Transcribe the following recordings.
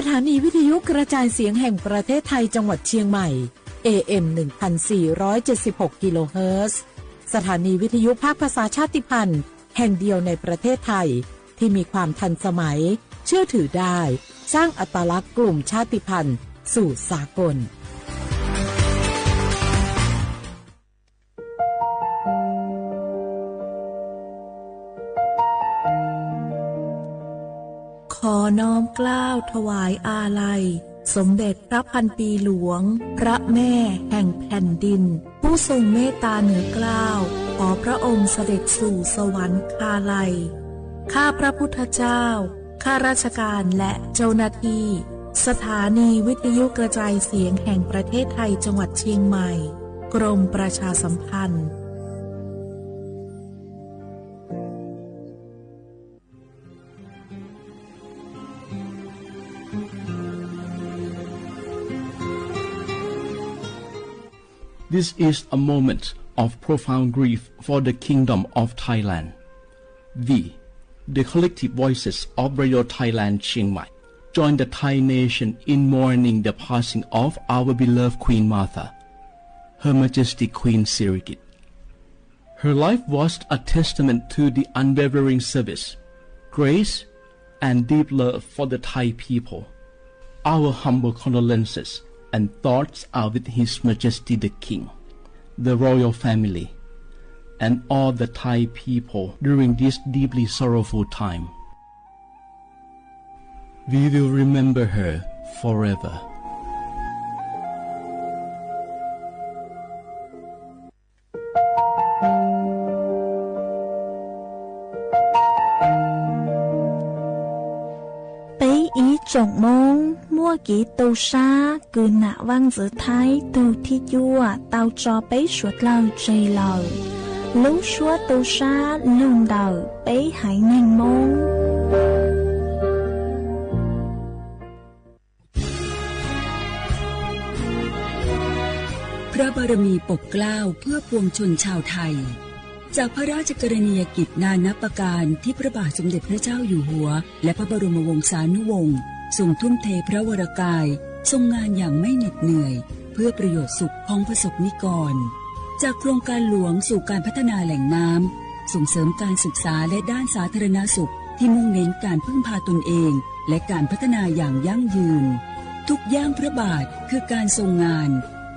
ถานีวิทยุกระจายเสียงแห่งประเทศไทยจังหวัดเชียงใหม่ AM 1476 กิโลเฮิรตซ์สถานีวิทยุภาคภาษาชาติพันธุ์แห่งเดียวในประเทศไทยที่มีความทันสมัยเชื่อถือได้สร้างอัตลักษณ์กลุ่มชาติพันธุ์สู่สากลขอน้อมเกล้าถวายอาลัยสมเด็จพระพันปีหลวงพระแม่แห่งแผ่นดินผู้ทรงเมตตาเหนือเกล้าขอพระองค์เสด็จสู่สวรรคาลัยข้าพระพุทธเจ้าข้าราชการและเจ้าหน้าที่สถานีวิทยุกระจายเสียงแห่งประเทศไทยจังหวัดเชียงใหม่กรมประชาสัมพันธ์ This is a moment of profound grief for the Kingdom of Thailand. We, the collective voices of Radio Thailand Chiang Mai, join the Thai nation in mourning the passing of our beloved Queen Martha, Her Majesty Queen Sirikit. Her life was a testament to the unwavering service, grace, and deep love for the Thai people. Our humble condolences and thoughts are with His Majesty the King, the royal family, and all the Thai people during this deeply sorrowful time. We will remember her forever. Trọng mong mua kỹ tàu xa cứ nạ vang giữa thái tàu thi chua tàu cho bấy suốt lâu trời lầu lúc suốt tàu xa lùn đầu bấy hãy nhanh mong พระบารมีปกเกล้าเพื่อปวงชนชาวไทยจากพระราชกรณียกิจนานับประการที่พระบาทสมเด็จพระเจ้าอยู่หัวและพระบรมวงศานุวงศ์ทรงทุ่มเทพระวรกายทรงงานอย่างไม่เหน็ดเหนื่อยเพื่อประโยชน์สุขของประสบนิกรจากโครงการหลวงสู่การพัฒนาแหล่งน้ำส่งเสริมการศึกษาและด้านสาธารณสุขที่มุ่งเน้นการพึ่งพาตนเองและการพัฒนาอย่างยั่งยืนทุกย่างพระบาทคือการทรงงาน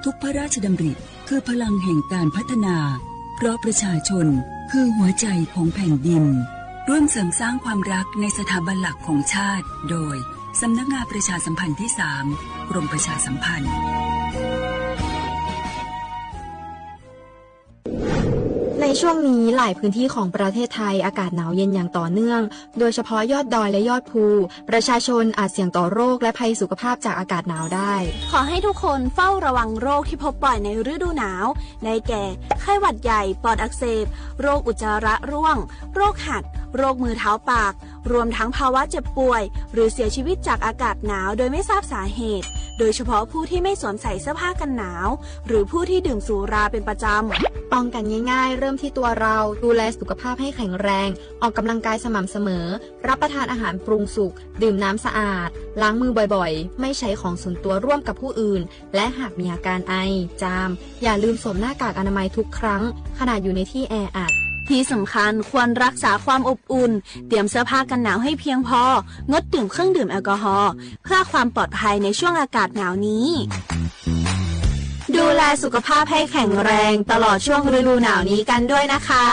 ทุกพระราชดำริคือพลังแห่งการพัฒนาเพราะประชาชนคือหัวใจของแผ่นดินร่วมเสริมสร้างความรักในสถาบันหลักของชาติโดยสำนักงานประชาสัมพันธ์ที่ 3 กรมประชาสัมพันธ์ในช่วงนี้หลายพื้นที่ของประเทศไทยอากาศหนาวเย็นอย่างต่อเนื่องโดยเฉพาะยอดดอยและยอดภูประชาชนอาจเสี่ยงต่อโรคและภัยสุขภาพจากอากาศหนาวได้ขอให้ทุกคนเฝ้าระวังโรคที่พบบ่อยในฤดูหนาวได้แก่ไข้หวัดใหญ่ปอดอักเสบโรคอุจจาระร่วงโรคหัดโรคมือเท้าปากรวมทั้งภาวะเจ็บป่วยหรือเสียชีวิตจากอากาศหนาวโดยไม่ทราบสาเหตุโดยเฉพาะผู้ที่ไม่สวมใส่เสื้อผ้ากันหนาวหรือผู้ที่ดื่มสุราเป็นประจำป้องกันง่ายๆเริ่มที่ตัวเราดูแลสุขภาพให้แข็งแรงออกกำลังกายสม่ำเสมอรับประทานอาหารปรุงสุกดื่มน้ำสะอาดล้างมือบ่อยๆไม่ใช้ของส่วนตัวร่วมกับผู้อื่นและหากมีอาการไอจามอย่าลืมสวมหน้ากากอนามัยทุกครั้งขณะอยู่ในที่แออัดที่สำคัญควรรักษาความอบอุ่นเตรียมเสื้อผ้ากันหนาวให้เพียงพองดดื่มเครื่องดื่มแอลกอฮอล์เพื่อความปลอดภัยในช่วงอากาศหนาวนี้ดูแลสุขภาพให้แข็งแรงตลอดช่วงฤดูหนาวนี้กันด้วยนะคะ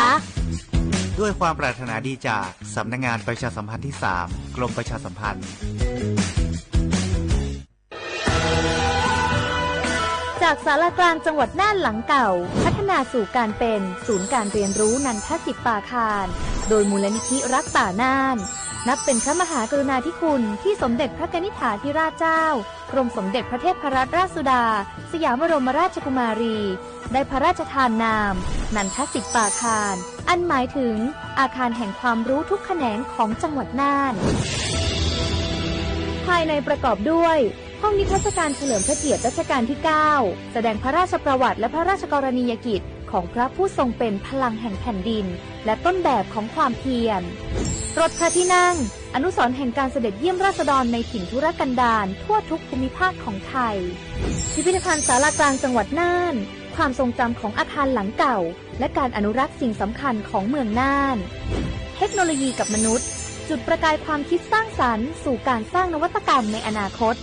ด้วยความปรารถนาดีจากสำนักงานประชาสัมพันธ์ที่ 3 กรมประชาสัมพันธ์จากศาลากลางจังหวัดน่านหลังเก่าพัฒนาสู่การเป็นศูนย์การเรียนรู้นันทศิษย์ป่าคารโดยมูลนิธิรักป่าน่านนับเป็นพระมหากรุณาธิคุณที่สมเด็จพระกนิษฐาธิราชเจ้ากรมสมเด็จพระเทพรัตนราชสุดาสยามบรมราชกุมารีได้พระราชทานนามนันทศิษย์ป่าคารอันหมายถึงอาคารแห่งความรู้ทุกแขนงของจังหวัดน่านภายในประกอบด้วยห้องนิทรรศการเฉลิมพระเกียรติรัชกาลที่ 9แสดงพระราชประวัติและพระราชกรณียกิจ ของพระผู้ทรงเป็นพลังแห่งแผ่นดินและต้นแบบของความเพียรรถพระที่นั่งอนุสรณ์แห่งการเสด็จเยี่ยมราษฎรในถิ่นทุรกันดารทั่วทุกภูมิภาคของไทยพิพิธภัณฑ์ศาลากลางจังหวัดน่านความทรงจำของอาคารหลังเก่าและการอนุรักษ์สิ่งสำคัญของเมืองน่านเทคโนโลยีกับมนุษย์จุดประกายความคิดสร้างสรรค์สู่การสร้างนวัตกรรมในอนาคต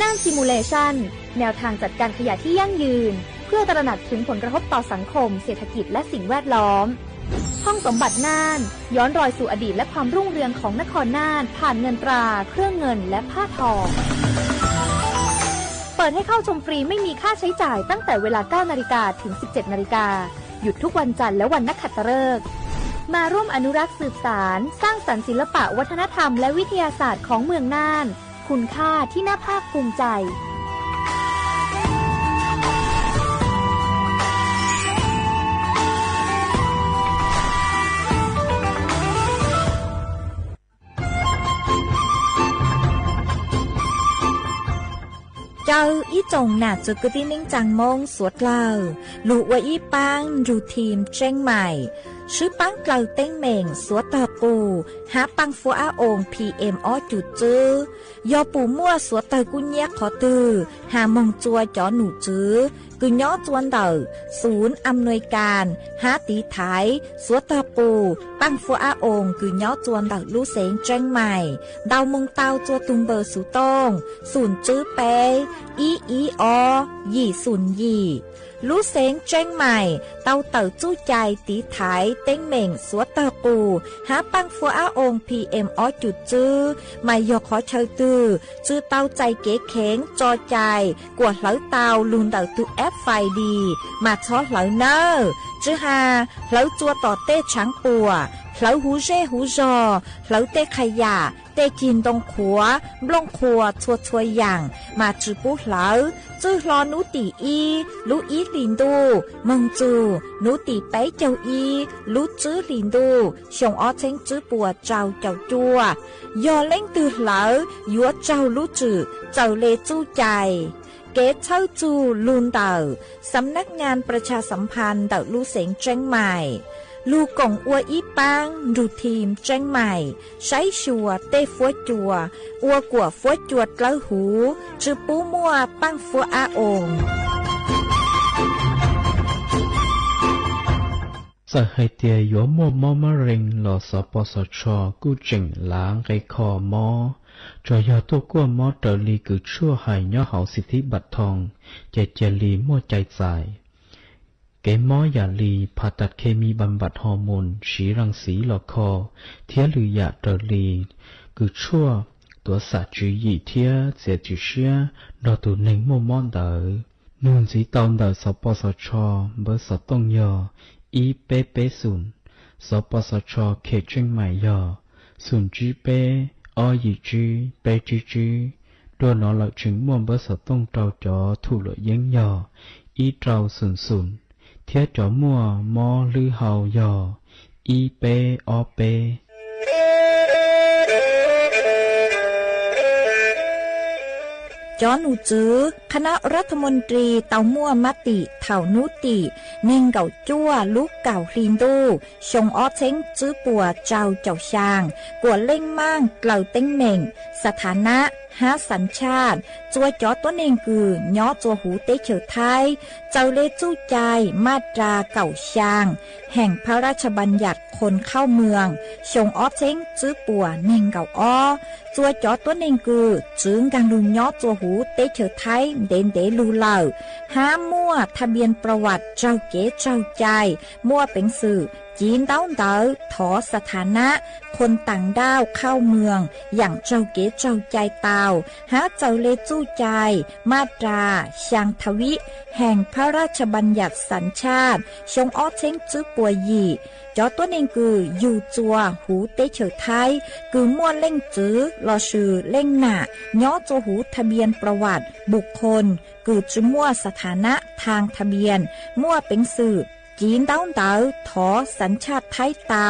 น่านซิมูเลชันแนวทางจัดการขยะที่ยั่งยืนเพื่อตระหนักถึงผลกระทบต่อสังคมเศรษฐกิจและสิ่งแวดล้อมห้องสมบัติน่านย้อนรอยสู่อดีตและความรุ่งเรืองของนครน่านผ่านเงินตราเครื่องเงินและผ้าทองเปิดให้เข้าชมฟรีไม่มีค่าใช้จ่ายตั้งแต่เวลา 9 นาฬิกาถึง 17 นาฬิกาหยุดทุกวันจันทร์และวันนักขัตฤกษ์มาร่วมอนุรักษ์สืบสานสร้างสรรค์ศิลปะวัฒนธรรมและวิทยาศาสตร์ของเมืองน่านคุณค่าที่น่าภาคภูมิใจเจ้าอีจงหนาจุกที่นิ่งจังมงสวดเล่าลูกว่าอีปังรูทีมเชียงใหม่ชื่อปังเกลาเต้งเหม่งสวดตาปูหาปังฟัวอาองPM อ้อจุดจื้อยอปูมั่วสวดตากุญแยกขอตือหามงจัวจ่อหนูจื้อกุญย้อจวนเดอศูนย์อำนวยการหาตีไทยสวดตาปูปังฟัวอาองกุญย้อจวนเดอลู่เสงเชียงใหม่ดาวมงเตาจัวตุงเบอร์สุตงศูนย์จื้อเปอีอยี่ศูนย์ยี่ลู่เสงเชียงใหม่เตาเต่าจู้ใจตีไถเต้งเหม่งสวดตาปูหาปังฟัวอาองPM อ้อจุดจื้อไม่ยอขอเชยตือจื้อเตาใจเก๋เข็งจอใจกวดเหลาเตาลุนเตาตุแอปไฟดีมาช้อเหลาเนอจื้อหาเหลาจัวต่อเต้ช้างปัวเหลาหูเร่หูจอเหลาเต้ขยะเต้กินตรงขัวบลงขัวชัวอย่างมาจื้อปุ๊เหลาจื้อรอนูตีอีลูอีลินดูมงจูนูตีไปเจ้าอีลูจื้อลินดูชงอ้อเช้งจื้อปัวเจ้าจัวยอเล่งตือเหลายัวเจ้าลูจื้อเจ้าเลจู้ใจเกตเช่าจูลุนเต่าสำนักงานประชาสัมพันธ์เต่าลู่เสงเชียงใหม่ลูกงอัวอีปังรูทีมเชียงใหม่ใช้ชัวเต้ฟัวจัวอัวกัวฟัวจวดเล้าหูจื้อปูมั่วปังฟัวอาองสหายเตียยัวมัวมอมะเร็งหล่อสปสชกู้เจิงล้างไกคอมอจอยาตัวกัวมอเตอลีกือชั่วหายย่อเหาสิทธิบัตรทองเจลีมั่วใจใส่เกมอยาลีผ่าตัดเคมีบำบัดฮอร์โมนฉีรังสีหลอกคอเทียหรือยาเตอลีกือชั่วตัวสัตว์จียี่เทียเสียจุเชียดอตัวหนึ่งมัวมอนเตอนูนสีตอนเตอสปสชเบอร์สตงยออีเปเปศูนย์สปสชเขตเชียงใหม่ยอศูนย์จีเปอยี่จีเปจีตัวนอหลักถึงมัวเบอร์สตงเจ้าจอถูกหลยังยออีเจ้าศูนย์เทียจอมัวมอลือเฮายออีเปอเปจอนูจื้อคณะรัฐมนตรีเตามั่วมติเถ่านุติเน่งเก่าจั่วลูกเก่าลินดูชงอ้อเช้งจื้อปัวเจ้าช่างกวดเล่งมั่งเกล่าเต้งเหม่งสถานะหาสัญชาติจัวจอตัวเองคือย้อจัวหูเตเฉอไทยเจ้าเลจู้ใจมาตราเก่าช่างแห่งพระราชบัญญัติคนเข้าเมืองชงอ้อเช้งจื้อปัวเน่งเก่าอ้อจัวจอตัวเองคือจื้งกังลุนย้อจัวหูเตเฉอไทยเด่นเดลูเหล่าห้ามั่วทะเบียนประวัติเจ้าเก๋เจ้าใจมั่วเป็นสื่อจีนเต้าเต๋อถอสถานะคนต่างด้าวเข้าเมืองอย่างเจ้าเก๋เจ้าใจเตาหาเจ้าเลจู้ใจมาตราชางทวิแห่งพระราชบัญญัติสัญชาติชงอ้อเช้งจื้อปัวยี่จอตัวเองคืออยู่จัวหูเตเฉอไทยคือมั่วเล่งจื้อรอชื่อเล่งหน้าย้อจัวหูทะเบียนประวัติบุคคลคือจื้อมั่วสถานะทางทะเบียนมั่วเป็นสื่อจีนเต้าเต๋อถอสัญชาติไทยเตา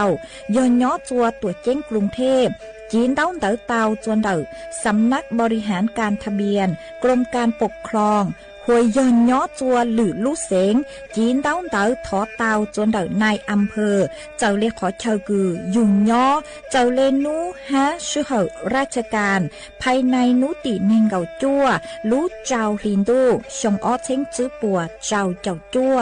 ย้อนย้อจัวตัวเจ้งกรุงเทพจีนเต้าเต๋อเตาจวนเต๋อสำนักบริหารการทะเบียนกรมการปกครองห hồi yon nhó chua lử lú sến chín đáo đỡ thọ tàu chôn đỡ nai âm phơ châu lê khó chờ cử dùng nhó châu lê nú há sư hở raชการภายในนุติเนงเก่าจั่วรู้เจ้าลินดูชงอ้อเช้งจื้อปัวเจ้าจั่ว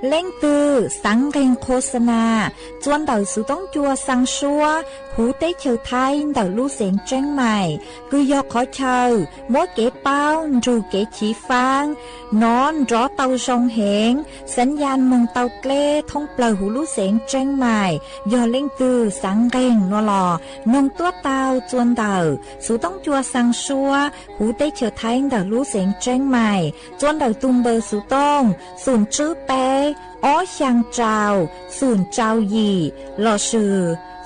เล่งตือสังเรงโฆษณาจวนเต่าสุต้องจัวสังชัวหูเต้เชอไทยเต่าลู่เสียงเจ้งใหม่คือยอกขอเชอมัวเก๋เป้าจูเก๋ฉีฟางนอนรอเต่าทรงเหงสัญญาณมงเต่าเกล้ทงเปล่าหูลู่เสียงเจ้งใหม่ยอเล่งตือสังเรงนัวหล่อนงตัวเต่าจวนเต่าสุต้องจัวสังชัวหูเต้เชอไทยเต่าลู่เสียงเจ้งใหม่จวนเต่าตุงเบอร์สุต้องศูนย์จื้อเป้อ้อช่างเจ้าศูนย์เจ้าหยี่หล่อชื่อ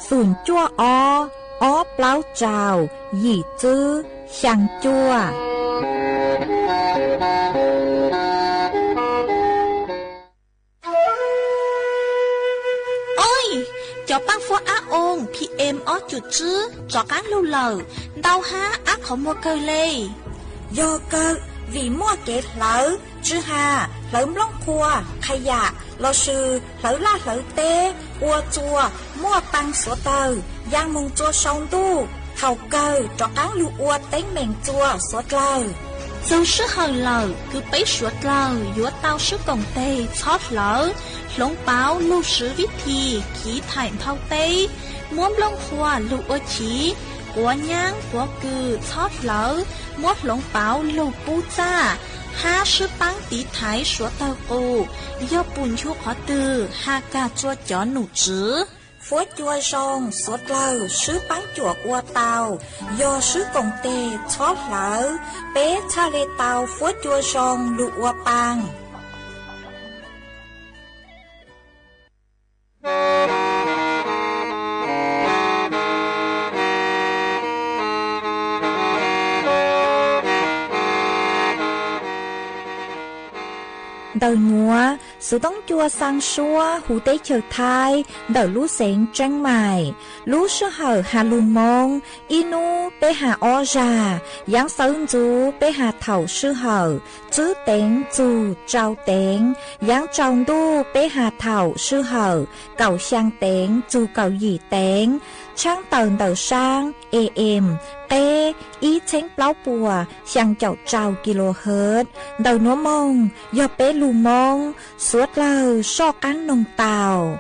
ศูนย์จั่วอ้อเปล่าเจ้าหยี่จื้อช่างจั่วโอ้ยจอปังฟัวอาองพีเอ็มอ้อจุดจื้อจอก้างลูเหล่าเดาฮาอาของมัวเกยเลยโยเกิร์vì mua kẹt lỡ chứ hà lỡ lông cua khai dạ lo sư lỡ la lỡ tê ua chua mua tăng số tờ giang mông chua sông tu thầu cơ cho cán lưu ua tính mèn chua số lờ dâu sư hờ lờ cứ bấy số lờ dúa tao sư cổng tê chót lỡ lông báo lưu sư viết thi khí thải thao tê muốn lông hoa lưu ua chí của nhang của cừ chót lỡ mót lông báo lưu bu cha ha sư băng tí thái số tàu cô do bùn chua khó từ ha ca chua chó nụ chứ phố chua sông số lờ sư băng chùa qua tàu do sư công tê chót lỡ bé cha lê tàu phố chua sông lụ qua băng đầu núa sự tống chua sang xua hủ tế chờ thai đầu lú sén trăng mài lú sơ hở hà lùn mông inu bê hà o già giáng sơn chú bê hà thầu sư hở chứ tén chú trao tén giáng trồng đu bê hà thầu sư hở cầu sang tén chú cầu gì tén trang tờn đầu sang em tê ý chén plau bùa sang chậu trào kHz đầu núa mông do bê lù mông suốt lờ so cán nông tàu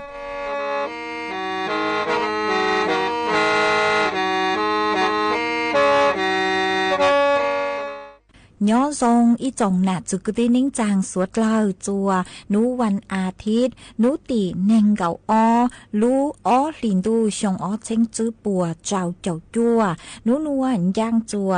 nhó rongอีจงหนาจุกตินิ่งจางสวดเล่าจัวนูวันอาทิตย์นูตีเน่งเก่าอ้อลูอ้อลินดูชงอ้อเช้งจื้อปัวเจ้าเจ้าจัวนูนวลย่างจัว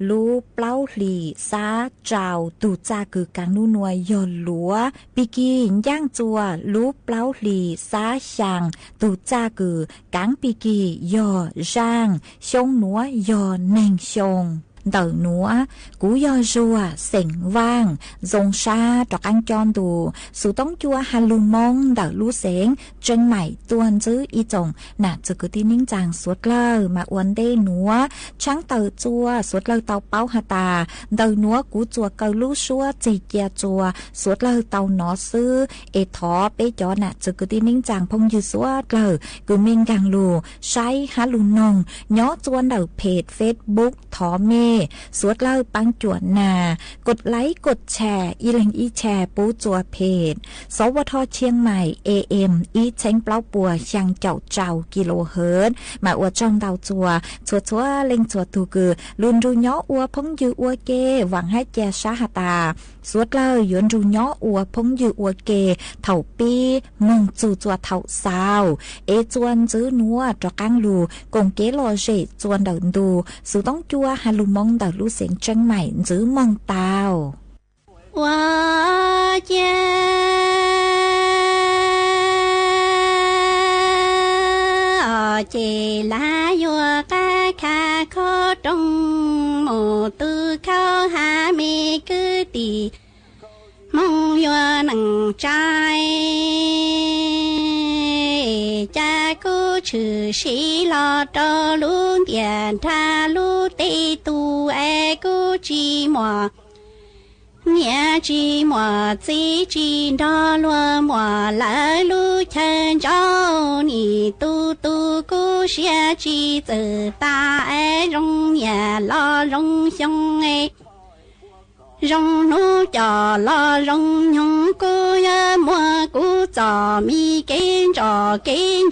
ลูเปล่าหลีซาเจ้าตูจาคือกังนูนวยยอนหลัวปีกีย่างจัวลูเปล่าหลีซาช่างตูจาคือกังปีกียอร่างชงนัวยอเน่งชงđầu núa cú do rùa sỉnh vang rồng sa trọc ăn tròn đù sự tống chua hà lùn mông đầu lú sén chân mày tuôn chứ y chồng nà chứ cứ tin nín chàng suốt lơ mà uốn đê núa trắng tàu chua suốt lơ tàu bao hà tà đầu núa cú chua cầu lú xua chì kia chua suốt lơ tàu nó sư ê thó bê chó nà chứ cứ tin nín chàng phong như suốt lơ cứ minh càng lù say hà lùn nông nhó chuôn đầu page Facebook thó mêสวดเล่าปังจวนนากดไลค์กดแชร์อีเล็งอีแชร์ปูจัวเพจสวทเชียงใหม่ AM อีเช้งเปล่าปัวช่างเจ้าเจ้าkHzมาอวดจ้องดาวจัวชัวเล็งจัวตูกือลุนรูย้ออัวพงยืออัวเกหวังให้แจชาหตาสวดเล่าหยวนรูย้ออัวพงยืออัวเกเถ่าปีมงจูจัวเถ่าสาวเอจวนจื้อนัวจอกังลูกงเกลอเจจวนเดินดูสูต้องจัวฮาลูมงđầu lũ xiển chân mày giữ mong tao Wa cha chỉ là vua ca kha khó trong mồ tư khao hà mi cứ tì mong vua nằng trai cha cô chữ sĩ lo cho luôn tiền tha lu tê tu e cô chi mò nhẹ chi mò chi đó luôn mò lại lu chân cho ni tu tu cô xia chi từ ta e rong nhà lo rong xong e rong nu cho lo rong nhung cô ya mua cô cho mi kiến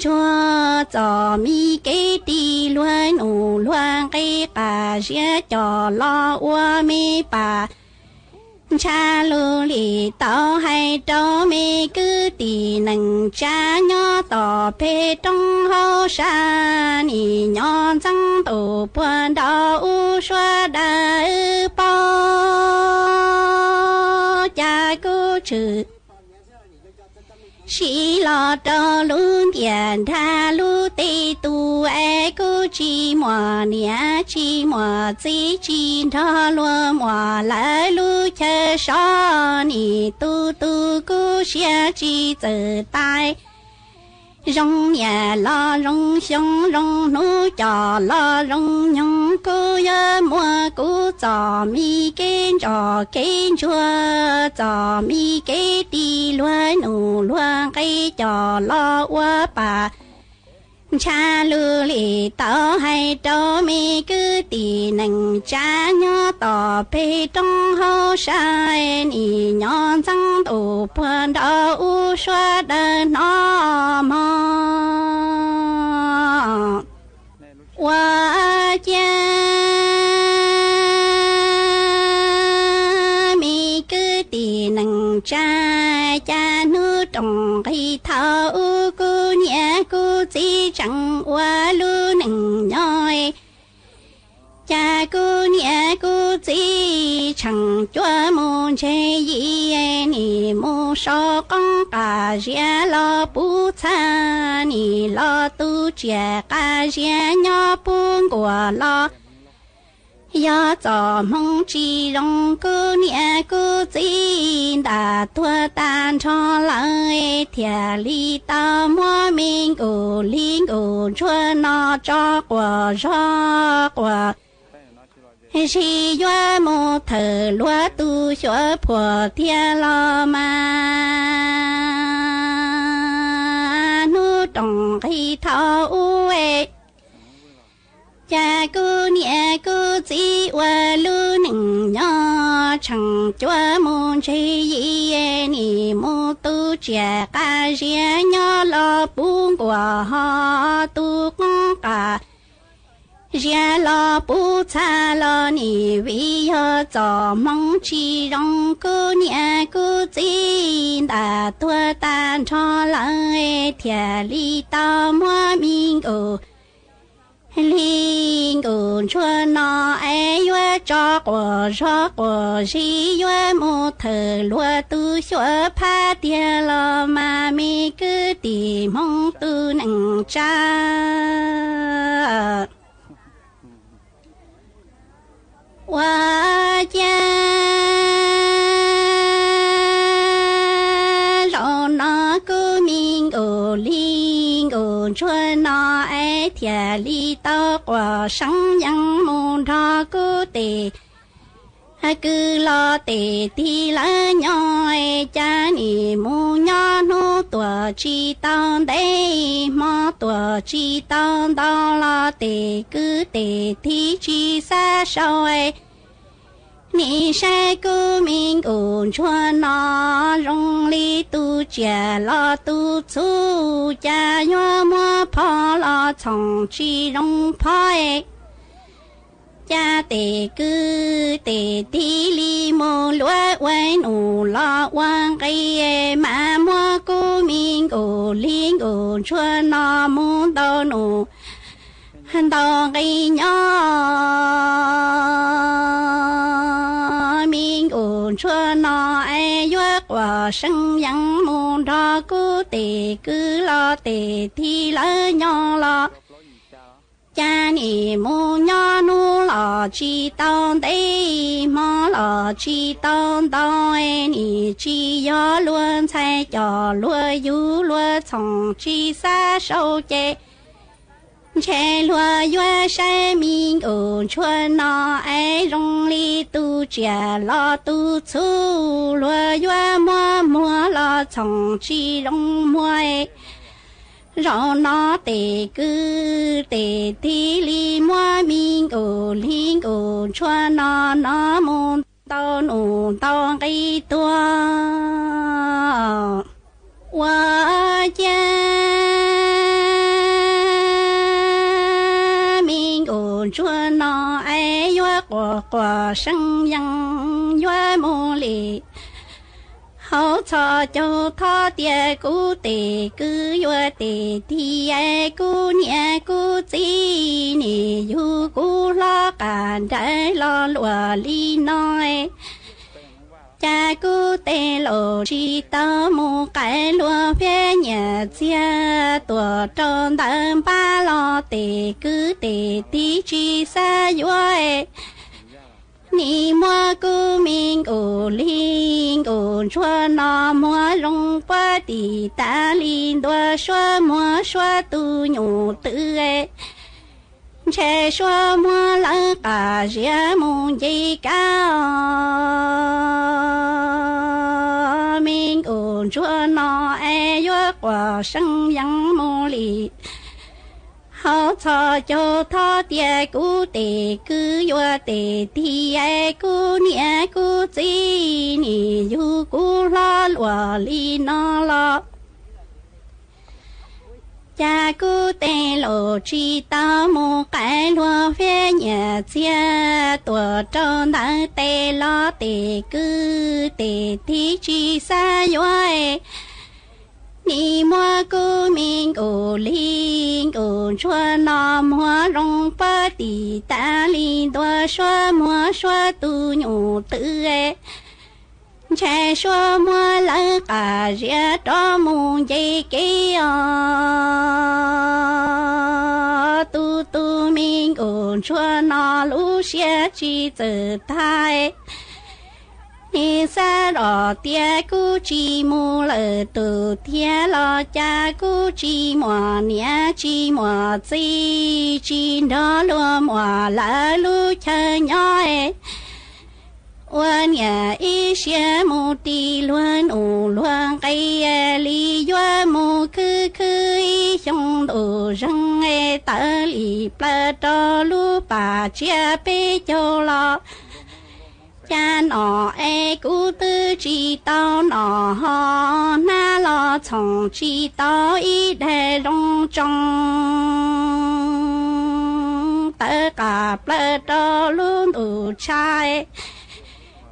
chua cho mi cái đi luôn nụ luôn cái cà xía cho lo qua mi bà cha lu li tao hay cho mi cứ đi nâng cha nhỏ tỏ phê trong hậu sa ni nhỏ trắng tổ buồn đau xóa đã bao cha cô chữ sĩ lo cho luôn tiền tha lu tê tu e cô chi mò nia chi mò chi đó luôn mò lại lu chờ so ni tu tu cô xia chi từ tai rong nhà lo rong xong rong nu cho lo rong nhung cô ya mua cô cho mi kiến chua cho mi cái đi luôn nụ luôn cái cho lo qua bà cha lu li tao hay cho mi cứ đi nâng cha nhỏ tỏ phê trong hậu sai ni nhỏ trắng tổ buồn đau xóa đơn nó mò qua cha mi cứ đi nâng cha nước trong cái thao cô nhẹ cô chỉ chẳng qua lu nâng nhoi cha cô nhẹ cô chỉ chẳng cho môn chơi gì ni mô so con cả gia lo bu cha ni lo tu chia cả gia nhỏ buông của lo ya cho mong chi rong cô nhẹ cô chỉ đã thua tan cho lại thiệt li ta mua mình cô linh cô chua nó cho quả si doa một thở lúa tu xóa phù thiên lo mà nu trong khi thao uế cha cô nhẹ cô chỉ qua lu nừng nhỏ chẳng cho môn chơi gì ni mô tu trẻ ca riêng nhỏ lo buông của họ tu con cả gia lo bu cha lo ni vi ho cho mong chi rong cô nhẹ cô chỉ đã thua tan cho lại thiệt li ta mua mình linh cô cho nó ai yue cho của si yue một thở lúa tu xóa phá tia lo mà mi cứ tìm mong tu nặng cha qua cha rồi nó cứ mình linh cho nó ấy thiệt li tao qua sáng yang môn thọ cứ tề cứ lo tề thì lá nhoi cha ni mu nhỏ nu tua chi tao đây mà tua chi tao đó lo tề cứ tề thì chi xa xôi ni sai cô mình cho nó rong li tu chia lo tu chu cha nhua mua phò lo chồng chi rong phoi cha tề cứ tề tí li mô lúa quay nụ lo quang cây mà mua cô mình liên cho nó muốn đâu nụ đâu cây nhỏ mình cho nó ai vất quả sân yang môn đó cứ tề cứ lo tề thì lỡ nhỏ lo cha ni mu nhỏ nu lo chi tao đây mà lo chi tao đó ni chi gió luôn sai cho luôn du luôn chồng chi xa sâu chê che lúa yue sai mình ổn chuan nó ai rong li tu chia lo tu chu lúa yue mua mua lo chồng chi rong mua rõ nó tề cứ tề thi li mua mình ổn chuan nó môn tao cái tua hoa cha chúa nó ai yua quả sinh yang yua mô lì hậu cho châu thọ địa cú tề cứ yua tề thì ai cú nhẹ cú chi nì yu cú lo cả trái lo lúa li nói cha cú tê lộ chi tơ mù cái lúa phía nhà chia tuổi tròn đầm ba lo tê cứ tê tí chi xa yuôi ni mua cú mình ổn chua nó mua rong qua tì ta linh đua xóa mua xóa tu nhủ tự che xóa mua lăng cả ria mông dây cao mình ổn chua nó ai yua quả sinh yang mô lì hậu cho châu thọ địa cú tề cứ yua tề thì ai cú nhẹ cú chi nì yu cú lo lúa li nó lo cha cú tê lộ chi tao mù cái lúa phía nhà chia tuổi tròn đã tê lo tê cứ tê tí chi xa yuôi ni mua cú mình ổn chua nó mua rong pa tì ta linh đua xóa mua xóa tu nhủ tự che xóa mua lăng cả ria cho mùng dây kia tu mình ổn chua nó lú xe chi tự thái ni sa rõ tia cú chi mu lợ tu tia lo cha cú chi mùa nia chi mùa chi đó lúa mùa lá lú chơi nhói uan nhà ý xe mù tì luan luan cây li doa mù cứ ý xong đồ răng tờ li plơ cho lú bà chia bê cho lo cha nó cú tư chi tao nó ho na lo chồng chi tao ý đề rong trong tất cả plơ cho luôn đủ trai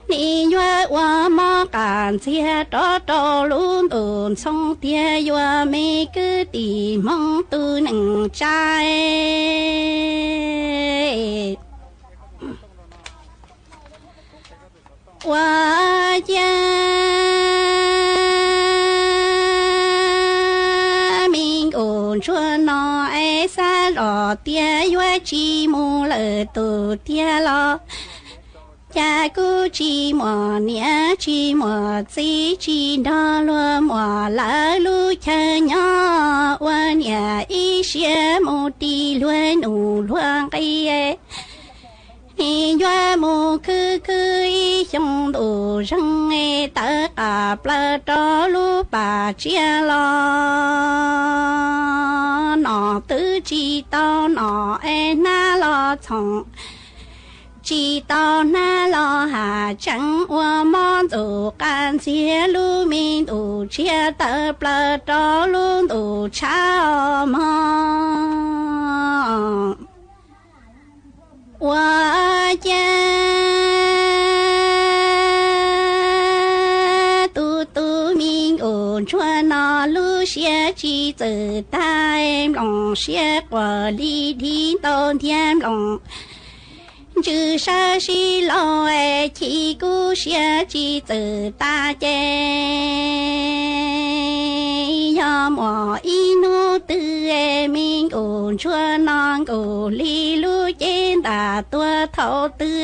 ni yue wa ma can chia cho luôn ổn song tia yue me cứ tì mong tu nâng trai wa cha mình ổn chua nó ai xa rõ tia yue chi mu lợ tu tia lo cha cú chi mùa nia chi mùa chi đó lúa mùa lá lú chơi nhỏ uan nhà ý xe mù tì luan luan cây ni doa mù cứ ý xong đồ răng tất cả plơ cho lú bà chia lo nó tư chi tao nó na lo chồng chỉ tao na lo hà chẳng qua món đồ can chia lu mình đồ chia tờ plơ cho luôn đồ chao mò qua cha tu mình ổn chua nó lu xe chỉ từ ta em lòng xe qua đi đi tôn thiên lòng chữ sa si lo chi cú xia chi từ ta chê ya mò inu tư mình ổn chua non cổ li lu trên ta tua thâu tư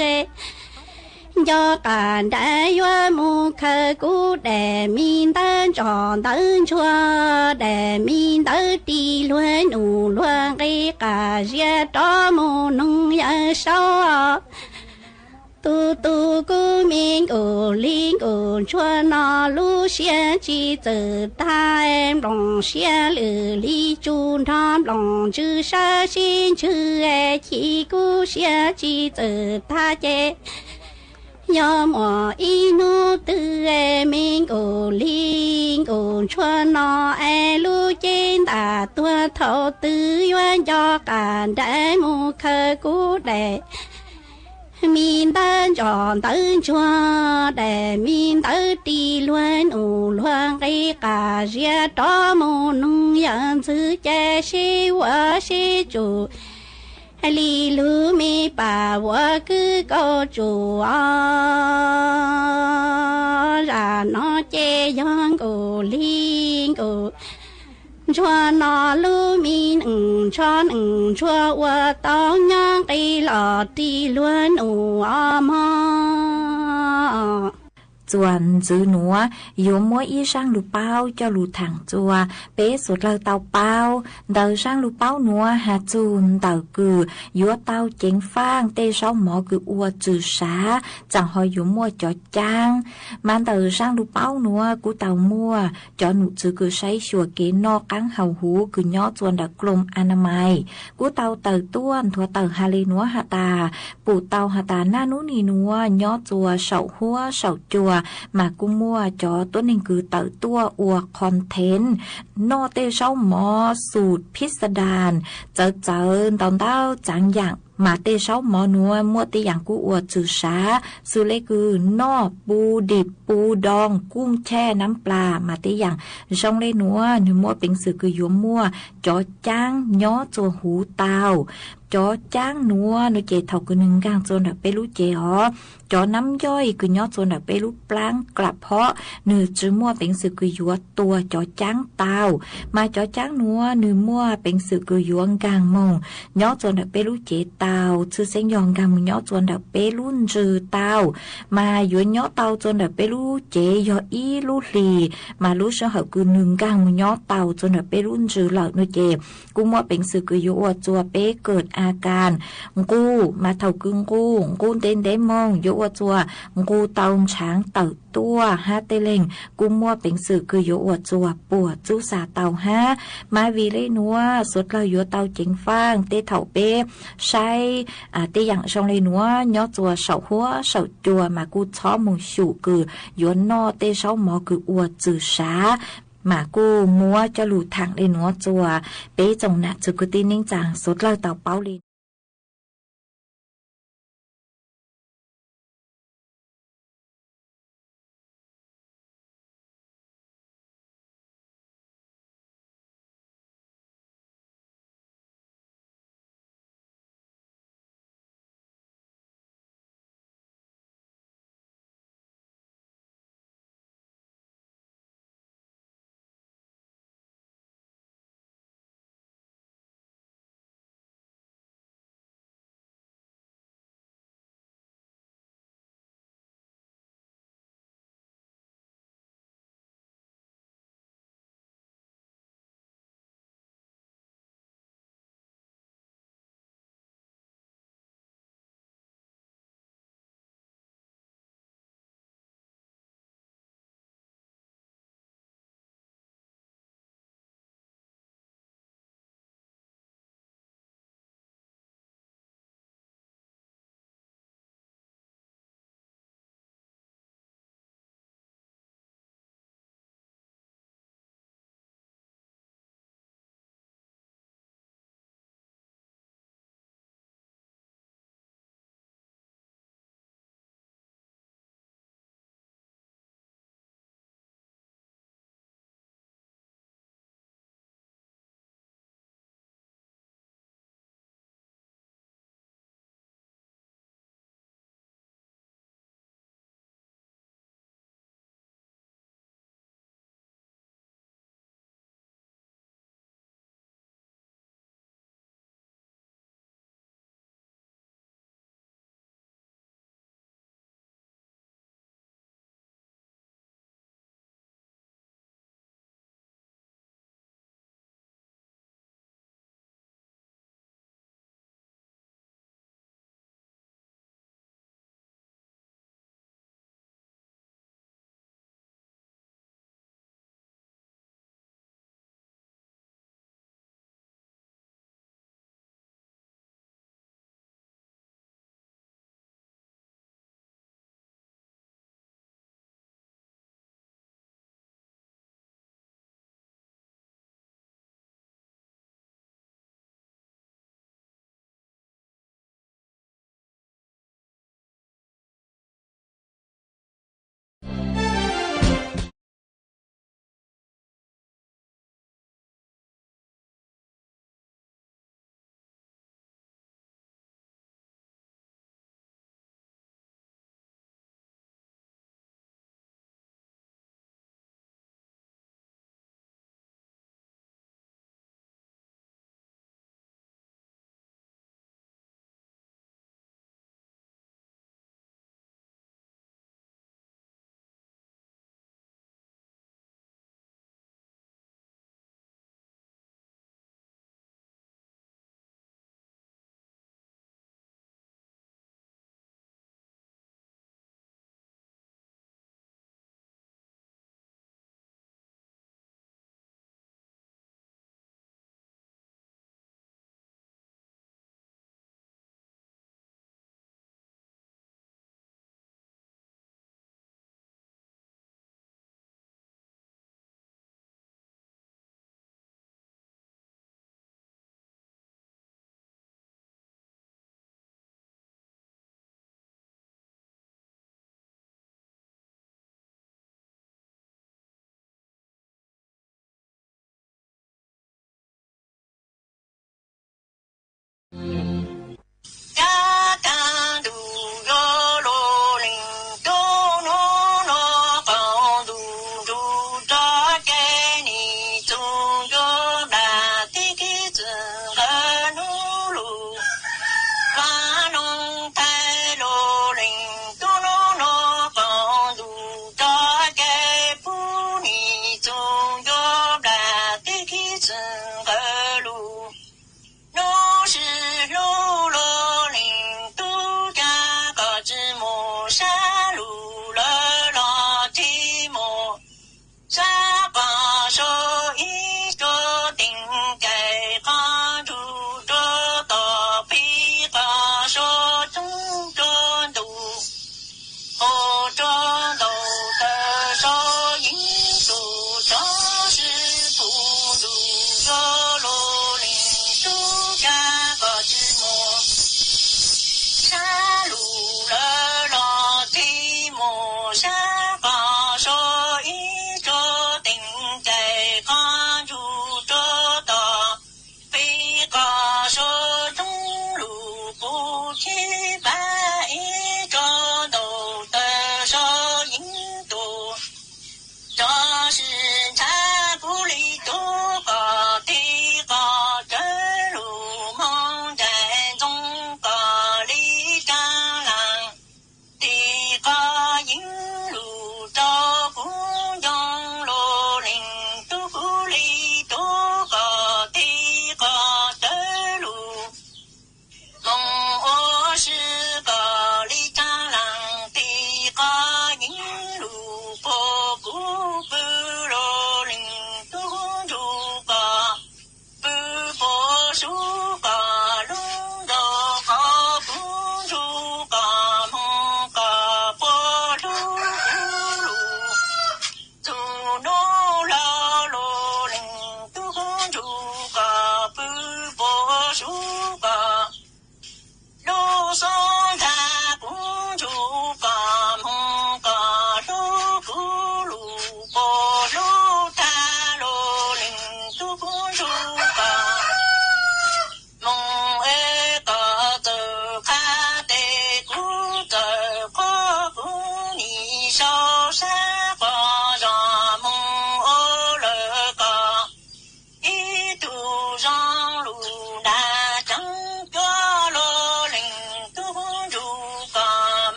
do cả đại yo mu khơ cú để min tân tròn tân chua để min tân đi luôn ủ luôn cái cả gia đó mu nung ya sao tu tu cú min ủ linh ủ chua nó lu xia chi tự ta em lòng xia lử li chun tham lòng chư sa xin chư e chi cú xia chi tự ta che nhớ mò inu tư e minh ổ linh ổ chua nó e lu trên ta tua thọ tư yuan cho cả đại mu khơ cú đệ min tân tròn tân chua để min tân đi luôn ủ luôn cái cả gia đó mu nung yan chữ che si wa si chủ li lu mi bà wa cứ câu chủ ra nó che yon cổ linh cổ cho nó lu mi cho chua wa tao nhang cái lọ đi luôn ủ mà ส่วนจื้อหนัวโยมมัวอีช่างลูกเป้าเจ้าลูกถังจัวเป๊สุดเลยเตาเป้าเดาช่างลูกเป้าหนัวหาจูนเตากือยัวเตาเจ๋งฟางเตเสาหมอคืออัวจื้อสาจังหอยโยมมัวจอจางมันเตาช่างลูกเป้าหนัวกูเตามัวจอหนูจื้อคือใช้ชัวเกนอกกังเห่าหูคือย่อจวนดักกลมอนามัยกูเตาเตาต้วนทัวเตาฮาเลนัวหาตาปู่เตาหาตาหน้านู้นีนัวย่อจัวเสาหัวเสาจัวmàกูmua choตัวนึงคือเต่าตัวอวคอนเทนต์นอเตเช้าหมอสูตรพิสดารเจอตอนเต้าจังอย่างมาเตเช้าหมอนัวมัวเตอย่างกูอวจือสาสุเลคือนอปูดิบปูดองกุ้งแช่น้ำปลามาเตอย่างช่องเลนัวหนูมัวเป็นสื่อคือยัวมัวจอจ้างย้อจัวหูเตาจอจ้างนัวนูเจเท่าคือหนึ่งกลางโซนแบบไปรู้เจฮอจอน้ำย่อยคือยอดโซนแบบไปรู้ปลางกลับเพาะหนึ่งจื้อมัวเป็นสื่อคือยัวตัวจอจ้างเตามาจอจ้างนัวหนึ่งมัวเป็นสื่อคือยัวกลางมงยอดโซนแบบไปรู้เจเตาชื่อเส้นยองกลางมึงยอดโซนแบบไปรุ่นจื้อเตามายัวยอดเตาโซนแบบไปรู้เจยออีรู้ลีมารู้เสาคือหนึ่งกลางมึงยอดเตาโซนแบบไปรุ่นจื้อเหล่านูเจกูมัวเป็นสื่อคือยัวจัวเป๊เกิดอาการกูมาเท่ากึ่งกูเต้นได้มองโยว่าจัวกูเตาช้างเต่าตัวฮาเตเลงกูมัวเป็นสื่อคือโยว่าจัวปวดจูสาเต่าฮะมาวีเลนัวสุดเราโยเตาเจ๋งฟางเตเท่าเป๊ใช้เตอย่างช่องเลนัวยอจัวเสาหัวเสาจัวมากูช้อมุงชูคือโยนอเตเสาหมอคืออวดจือสาmà cô mua cho lù thẳng lên nó chùa bé chồng nạt cho cô tin ninh chàng sốt lao tàu báo lên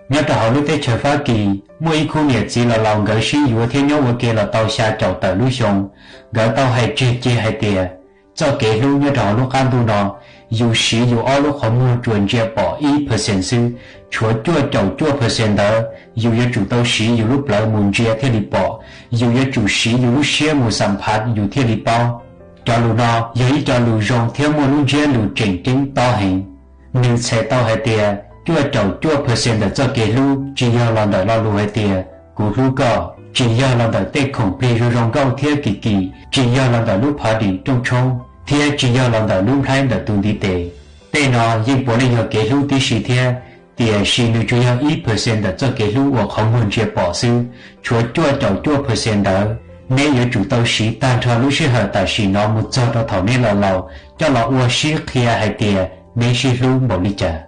nhớ trò họ lúc tết trời phá kỳ mỗi khu nhiệt chỉ là lòng gỡ xí yếu thiên nhớ vừa kia là tàu xa chậu tàu lúa sông gỡ tàu hay chia hay tiề cho kể lúc nhớ trò lúc ăn tu nọ dù xí dù ở lúc họ mua chuẩn chia bỏ 1% sư chúa chua chậu percent đó dù như chủ tàu xí dù lúc lỡ muốn chia theo đi bỏ dù như chủ xí dù lúc xía mua sản phẩm dù theo đi bao cho lù nọ giấy cho lù rong theo mua lúc chia lù chỉnh chính to hình nếu xe tàu hay tiề chua percent cho kể lu chỉ do lần đợi lo lu hay tiề của lu cỏ chỉ do lần đợi tết khổng bì rồi rong câu theo kỳ chỉ do lần đợi lúc phá đi trong trong theo chỉ do lần đợi lúc hai đợi tu đi tê nó nhưng bố này giờ kể lu tí xì theo tiề xì nu chỉ do 1% cho kể lu hoặc không muốn chia bỏ sư chua percent đó nếu như chủ tàu xí tan cho lu xí hở tại xí nó một cho đó thảo nên là lầu cho nó ua xí kia hay tiề nên xí lu một ly trà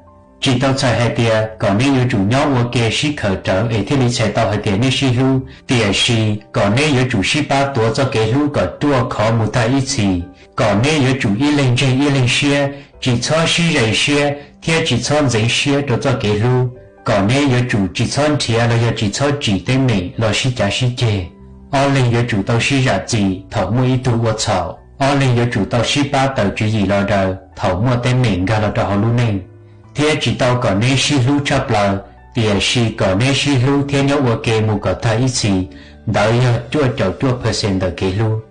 chỉ tao xài hai tia còn nếu như chủ nhóm ok xí khởi trở ở thế lý xài tao hai tia nên xí lu tia xí còn nếu như chủ xí ba tuổi cho cái lu còn tua khó một thay ít gì còn nếu như chủ y lên xia chỉ cho xí rầy xia theo chỉ cho giấy xia cho cái lu còn nếu như chủ chỉ cho thia là chỉ cho chỉ tên mình là xí trả xí chê ở lên như chủ tao xí ra gì thầu mua ít tu vô chảo ở lên như chủ tao xí ba tàu chỉ gì lo đời thầu mua tên mình ra là cho họ luôn nên thế chỉ tao còn nên xí lu chấp là tiền xí còn nên xí lu thế nhớ ở kề một cái thay ít gì đợi chua percent được kề lu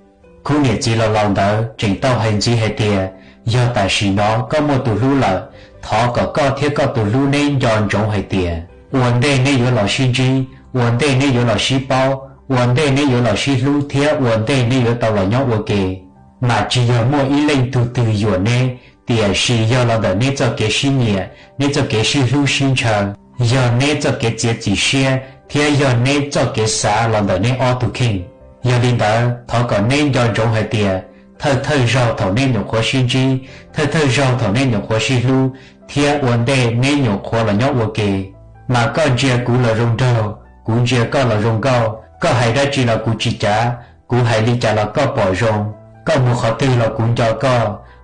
khu nhà chỉ là lòng đỡ chỉnh tao hành gì hay tiền do tại xí nó có một tụ lu là thọ có thế có tụ lu nên dọn trống hay tiền vấn đề nên有老司机vấn đề nên有老师包vấn đề nên有老师lu thế vấn đề nên有tao là nhớ ở kề mà chỉ có mua ý lên từ dọn nên tiền xí do là đỡ nên cho cái xí nhẹ nên cho cái xí lưu sinh trường do nên cho cái chế chỉ xe thì do nên cho cái xã là đỡ nên ô tô kinh do linh đỡ thọ còn nên do trống hay tiền thơ rau thọ nên nhục khó sinh chi thơ rau thọ nên nhục khó xí lưu thì vấn đề nên nhục khó là nhóc ok mà có chia cũ là rong trâu cũ chia có là rong cao có hay ra chỉ là cũ chỉ trả cú hay đi trả là có bỏ rong có một khó tư là cũng cho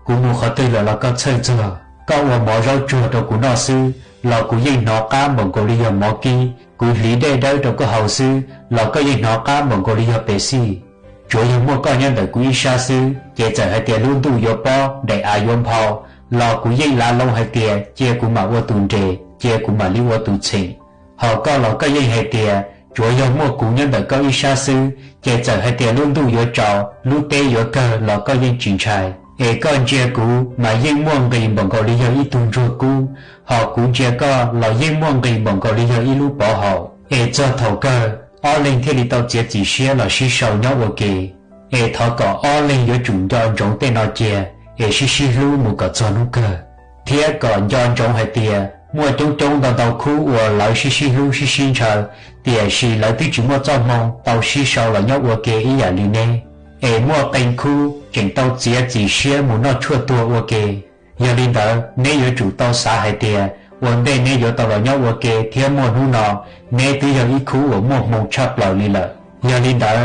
cú một khó tư là có chơi chưa có một mỏ rau chua đồ của nó sư là cú dây nó cá mong có lý do mỏ kia cú lý đây đâu đâu có hậu sư là có dây nó cá mong có lý do bể xì chúa yêu mua có nhân đời cú isa sư chế trở hai tiền luôn tu yo po để ai yom phao là cú dây là lâu hai tiền chế cú mà vô tuần trề chế cú mà lý vô tuần trình họ có là có dây hai tiền chúa yêu mua cú nhân đời có isa sư chế trở hai tiền luôn tu yo trò lúc tê yo cơ là có dây chuyển trai ê con chia cú mà yên muôn cái bằng có lý do ít tuần rồi cú họ cũng chia co là yên muôn cái bằng có lý do ít lúc bỏ họ ê cho thầu cơ ở lên thế thì tao chỉ xia là xí sầu nhau ok ê thọ có ở lên với chúng cho giống tên nó chia ê xí lu một cái cho nó cơ thế còn cho giống hay tiền mua trong tao khu và lại xí lu xí chờ tiền xí lại tới chúng mua cho mong tao xí sầu là nhau ok ý giả liền nè ê mua tên khu chỉnh tao chỉ xia muốn nó chua tua ok giờ lên đó nếu với chủ tao xả hay tiền vấn đề nếu với tao là nhau ok thì mua nu nọ nếu tới giờ ít khu ở một chắp lại đi là giờ lên đó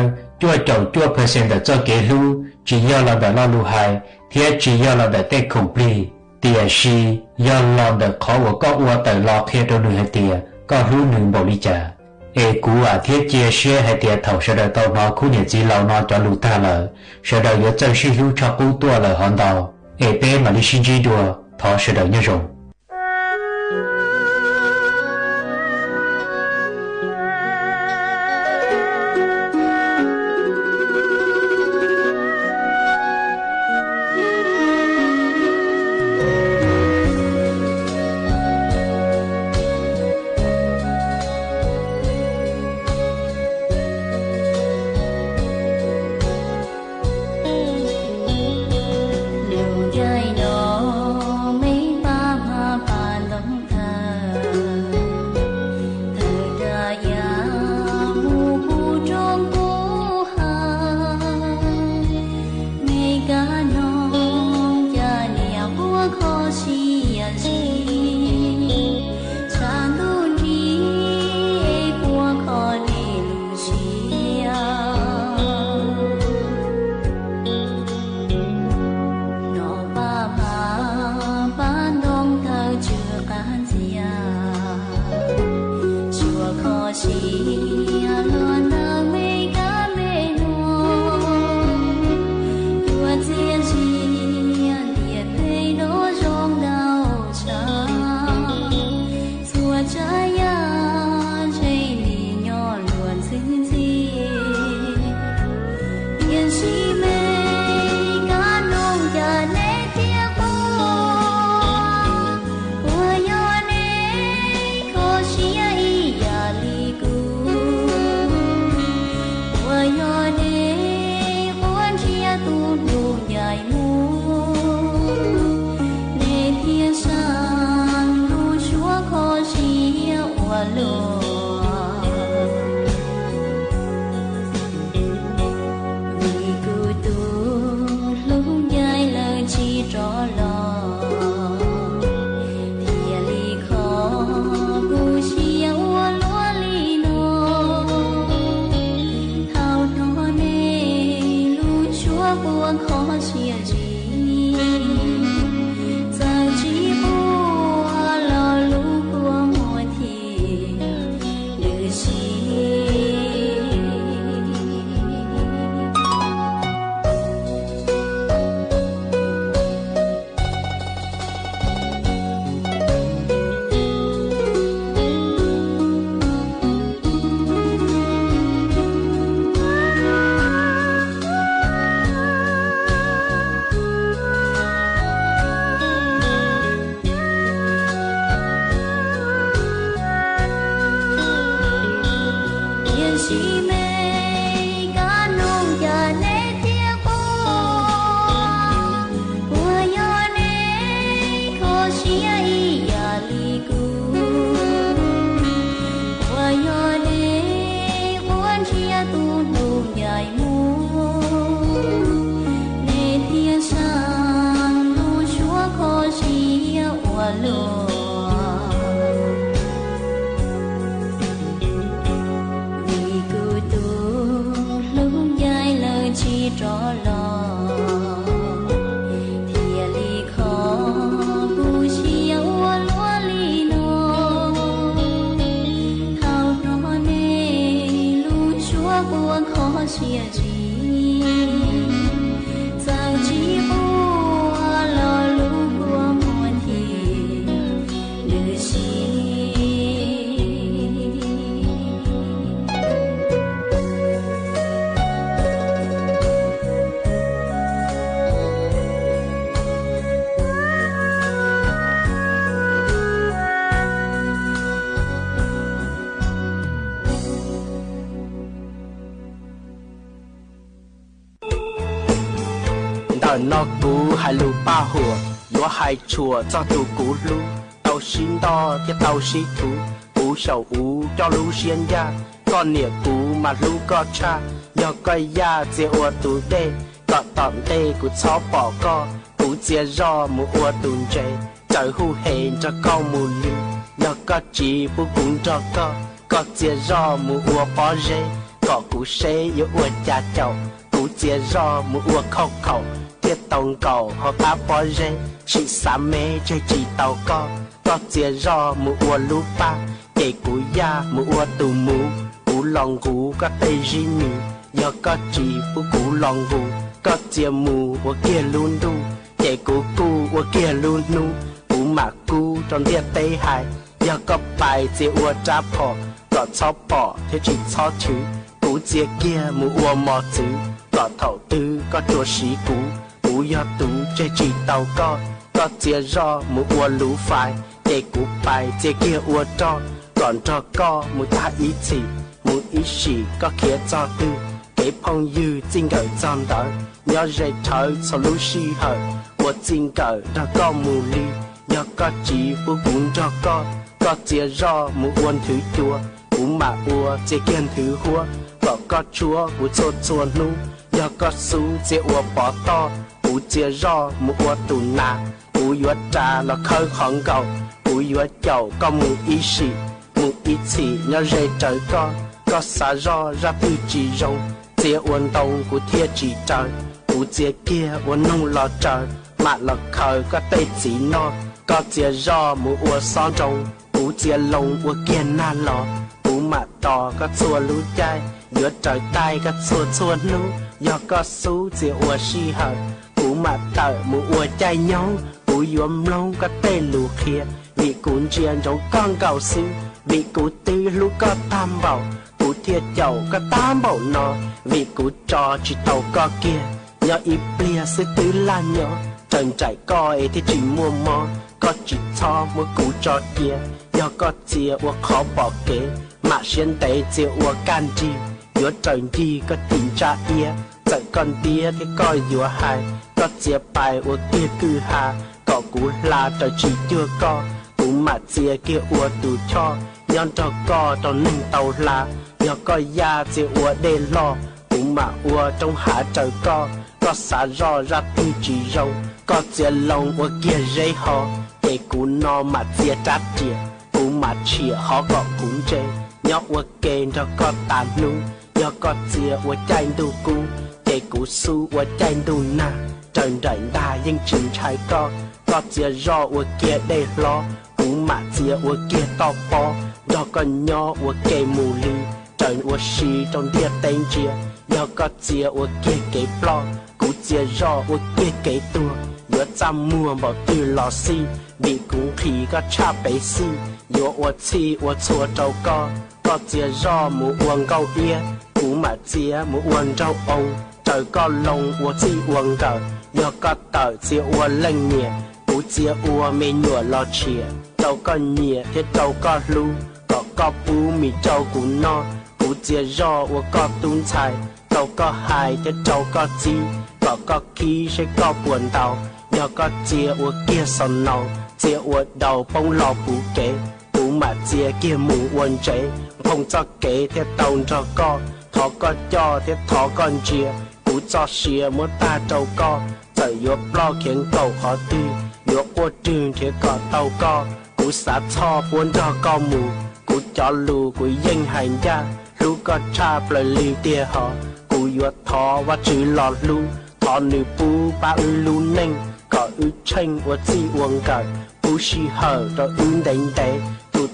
chua percent để cho kế lu chỉ giờ là để lo lu hai thì chỉ giờ là để take complete tiền si giờ là để khó của có qua tới lo khi đâu nữa hay tiền có lu nương bảo đi trả ê cú à thiết chia sẻ hay tiền thầu sẽ đợi tao nó khu nhà chỉ lâu nó cho lu ta là sẽ đợi giờ chân si lu cho cú tua là hòn đào ê bé mà đi xin chi đùa thọ sẽ đợi nhớ rồi nó cú hai lù ba hùa lúa hai chùa cho tù cú lú tàu xin đo cho tàu xí thú cú sầu ú cho lú xiên ya con nịa cú mà lú có cha nhờ coi ya chia ua tù đê có tỏm đê cú chó bỏ co cú chia ro mù ua tù chê trời hu hẹn cho con mù lù nhờ có chỉ bú cũng cho có chia ro mù ua bỏ rê có cú xế yêu ua cha chậu cú chia ro mù ua khâu khẩu tiết tông cầu họ cá bỏ rê chị xa mê chơi chỉ tàu có chia ro mù ua lú ba kể cú ya mù ua tù mù cú lòng cú có tây ri mì nhờ có chỉ bú cú lòng cú có chia mù ua kia luôn đu kể cú ua kia luôn nu cú mà cú trong tiết tây hải nhờ có bài chia ua trả phò có chó bỏ thế chỉ chó chứ cú chia kia mù ua mò chứ có thầu tư có chùa sĩ cú ya tú chơi chỉ tàu có chia ro mù ua lú phải để cú bài chia kia ua còn cho có mù ta ý chỉ mù ý sĩ có kia cho tư cái phong dư chính cờ trong đó nhớ dây thở sau lú xì hở ua chính cờ đã có mù ly nhớ có chỉ bú bún cho có chia ro mù uôn thứ chua cú mà ua chia kiên thứ hua có chúa cú chua nu nhớ có su chia ua bỏ to cú chia ro mù ua tù nà cú yuat trà là khơi khỏng cầu cú yuat chậu có mù ý sĩ mù ý chỉ nhớ dây trời có xả ro ra tư chỉ rong chia uốn tông cú thiê chỉ trời cú chia kia uốn nung lò trời mà là khơi có tây chỉ no có chia ro mù ua son rong cú chia lông ua kia na lò cú mà to có chua lú chai yuat trời tay có chua nu do có su chia ua si hở cú mà tờ mù ua chai nhau cú yếm lâu có tê lù khía vì cuốn chiên trong con cầu sư vì cú tư lú có tam bảo cú thiệt chậu có tam bảo nọ vì cú trò chỉ tàu co kia nhớ ít bia sẽ tứ la nhỏ trần trải coi thì chỉ mua mò có chỉ cho mua cú trò kia nhớ có chia ua khó bỏ kế mà xuyên tế chia ua can chi nhớ trần chi có tình cha ia chẳng con tia thì coi dùa hài có chia bài ua kia cư hà có cú la trời chỉ chưa có cú mà chia kia ua tù cho nhon cho co trong nâng tàu la nhớ coi ya chia ua đê lo cú mà ua trong hạ trời có xả ro ra tư chỉ rong có chia lông ua kia rây ho để cú no mà chia trát chia cú mà chia họ có cũng chê nhớ ua kênh cho có tàn nu nhớ có chia ua chai đu cú để cú su ua chai đu na trời rảnh đà nhưng chừng trái có chia ro ua kia đê lo cú mà chia ua kia to po do con nhỏ ua kê mù ly trời ua xì trong tia tên chia nhớ có chia ua kia kế plo cú chia ro ua kia kế tua nhớ chăm mua bỏ tư lò xi vì cú khí có cha bấy xi nhớ ua chi ua chua trâu có chia ro mù uông câu ia cú mà chia mù uông trâu ông trời có lông ua chi uông cờ nhớ có tờ chia ua lênh nhẹ cú chia ua mê nhựa lò chìa trâu có nhẹ thế trâu có lu có bú mì trâu cú no cú chia ro ua có tún chài trâu có hài thế trâu có chi có khí sẽ có buồn tàu nhớ có chia ua kia son nâu chia ua đầu bông lò bú kế cú mà chia kia mù uốn chế không cho kế thế tàu cho thọ có cho thế thọ con chia cú cho xìa muốn ta trâu trời yếu lo khiến cầu khó tư yếu ô trường thế có tàu cú xá cho buồn cho mù cú cho lù cú danh hành ra lù có cha lời liu tia họ cú yuột thọ và chữ lọt lu thọ nữ pu ba lu nênh có tranh và chi uống cờ pu xì hở cho đánh tế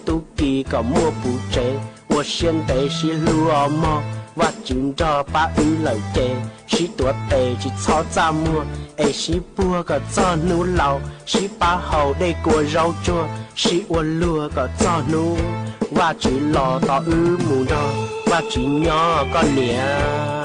tu kỳ có mua pu chế và xiên tế xì lu ở mò và chứng cho ba lời kê xì tuột tế chỉ cho ra mua ê xì bua có cho nụ lầu xì ba hầu đây của rau chua xì uốn lùa có cho nụ và chỉ lò tỏ mù đó và chỉ nhỏ con nè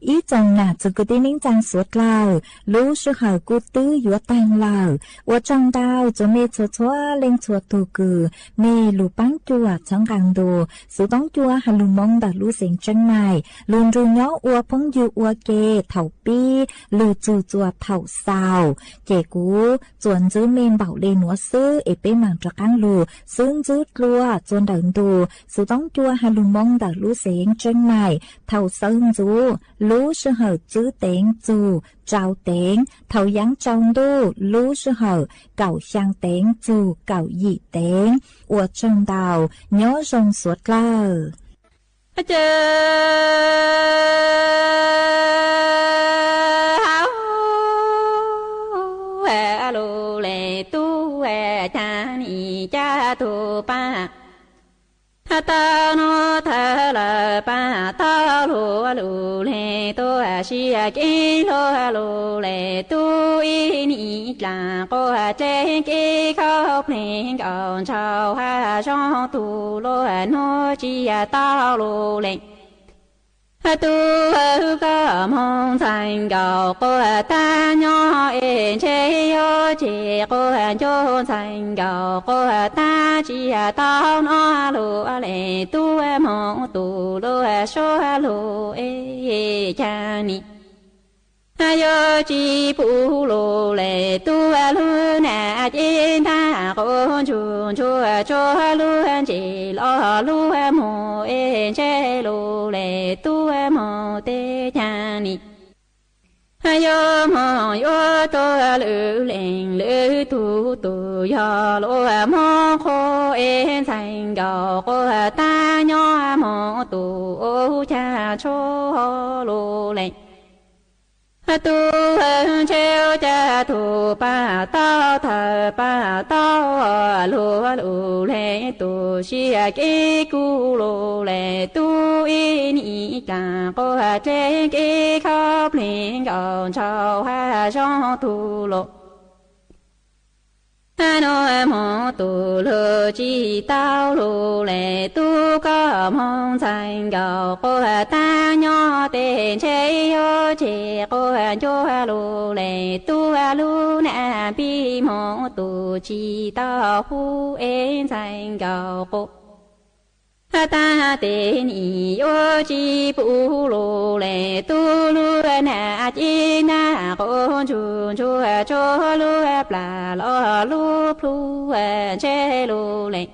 ý chồng nà chỉ có tin những trang suốt lao lũ sư hở cú tư yếu tăng lao ở trong đào cho mẹ chúa chúa lên chúa tu cử mẹ lũ bắn chùa trong càng đồ sự bắn chùa hà lũ mong đã lũ sinh chân này luôn ru nhó ua phong du ua kê thầu pi lũ chù chùa thầu sao kẻ cú chuẩn giữ mẹ bảo lên núa sư ế bế mảng cho càng lũ xương giữ lùa chuẩn đợn đồ sự bắn chùa hà lũ mong đã lũ sinh chân này thầu sơn du lũ sư hở chữ tiếng dù trao tiếng thầu dáng trong đô lũ sư hở cậu sang tiếng dù cậu dị tiếng ở trong đào nhớ rong suốt lờ lô lệ tu cha ni cha tu pa ta no tha la pa ta lo lo le to shi ke lo le tu i ni la ko che ke khao phen on chao ha song tu lo no chi ta lo le tu ca mong thành gạo cô ta nhỏ em chơi yo chị cô cho thành gạo cô ta chỉ tao nó lúa lệ tu mong tu lúa số lúa cha ni yo chỉ phụ lúa lệ tu lúa nè trên ta con chuồn chua cho lúa chỉ lo lúa mồ em chơi lúa lệ tu mồ tê cha ni yo mồ yo to lúa lệnh lúa tu yo lúa mồ khô em thành gạo cô ta nhỏ mồ tu cha cho lúa lệnh tu treo cha tu pa tao thờ pa tao lúa lúa lệ tu xì cái cu lúa lệ tu in ý cả cô trên cái khóc lên gòn chào ha trong tu lúa nói mong tu lúa chỉ tao lúa lệ tu có mong thành gạo cô ta nhỏ tên chơi yo chị cô cho lúa lệ tu lúa nè bi mong tu chỉ tao hu em thành gạo cô ta tên ý yo chỉ phụ lúa lệ tu lúa nè chỉ na con chuồn chua cho lúa bla lo lúa plu che lúa lệ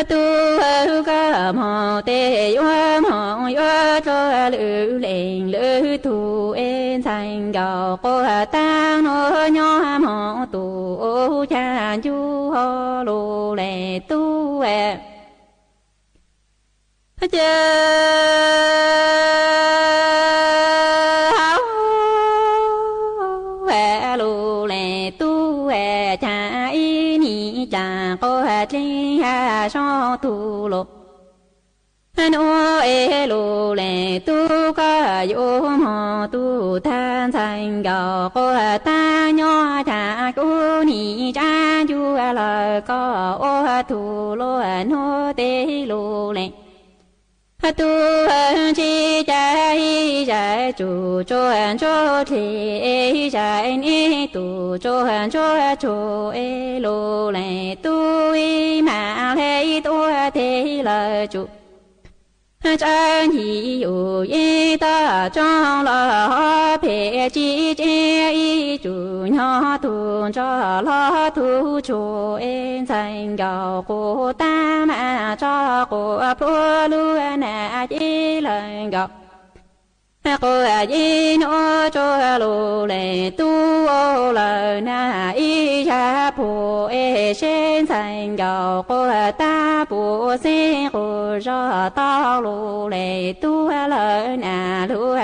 tu ca mò tê yo mò yo cho lúa lệnh lúa tu em thành gạo cô ta nó nhỏ mò tu cha chu ho lúa lệ tu lô lệ tu cha y ni cha cô trên ha so tu lô no lô lệ tu ca yo mò tu than thành gạo cô ta nhỏ cha cô ni cha chu là có ô tu lô no tê lô lệ tu chi cha hi cha chu cho thi cha ni tu cho e lo le tu i ma le tu thi la chu 真义有一大长老陪几间一主鸟土着老土出恩曾高过大马着过坡路那一人高过一诺着路来渡了那一下坡先曾高过大坡先过着道路来渡了那路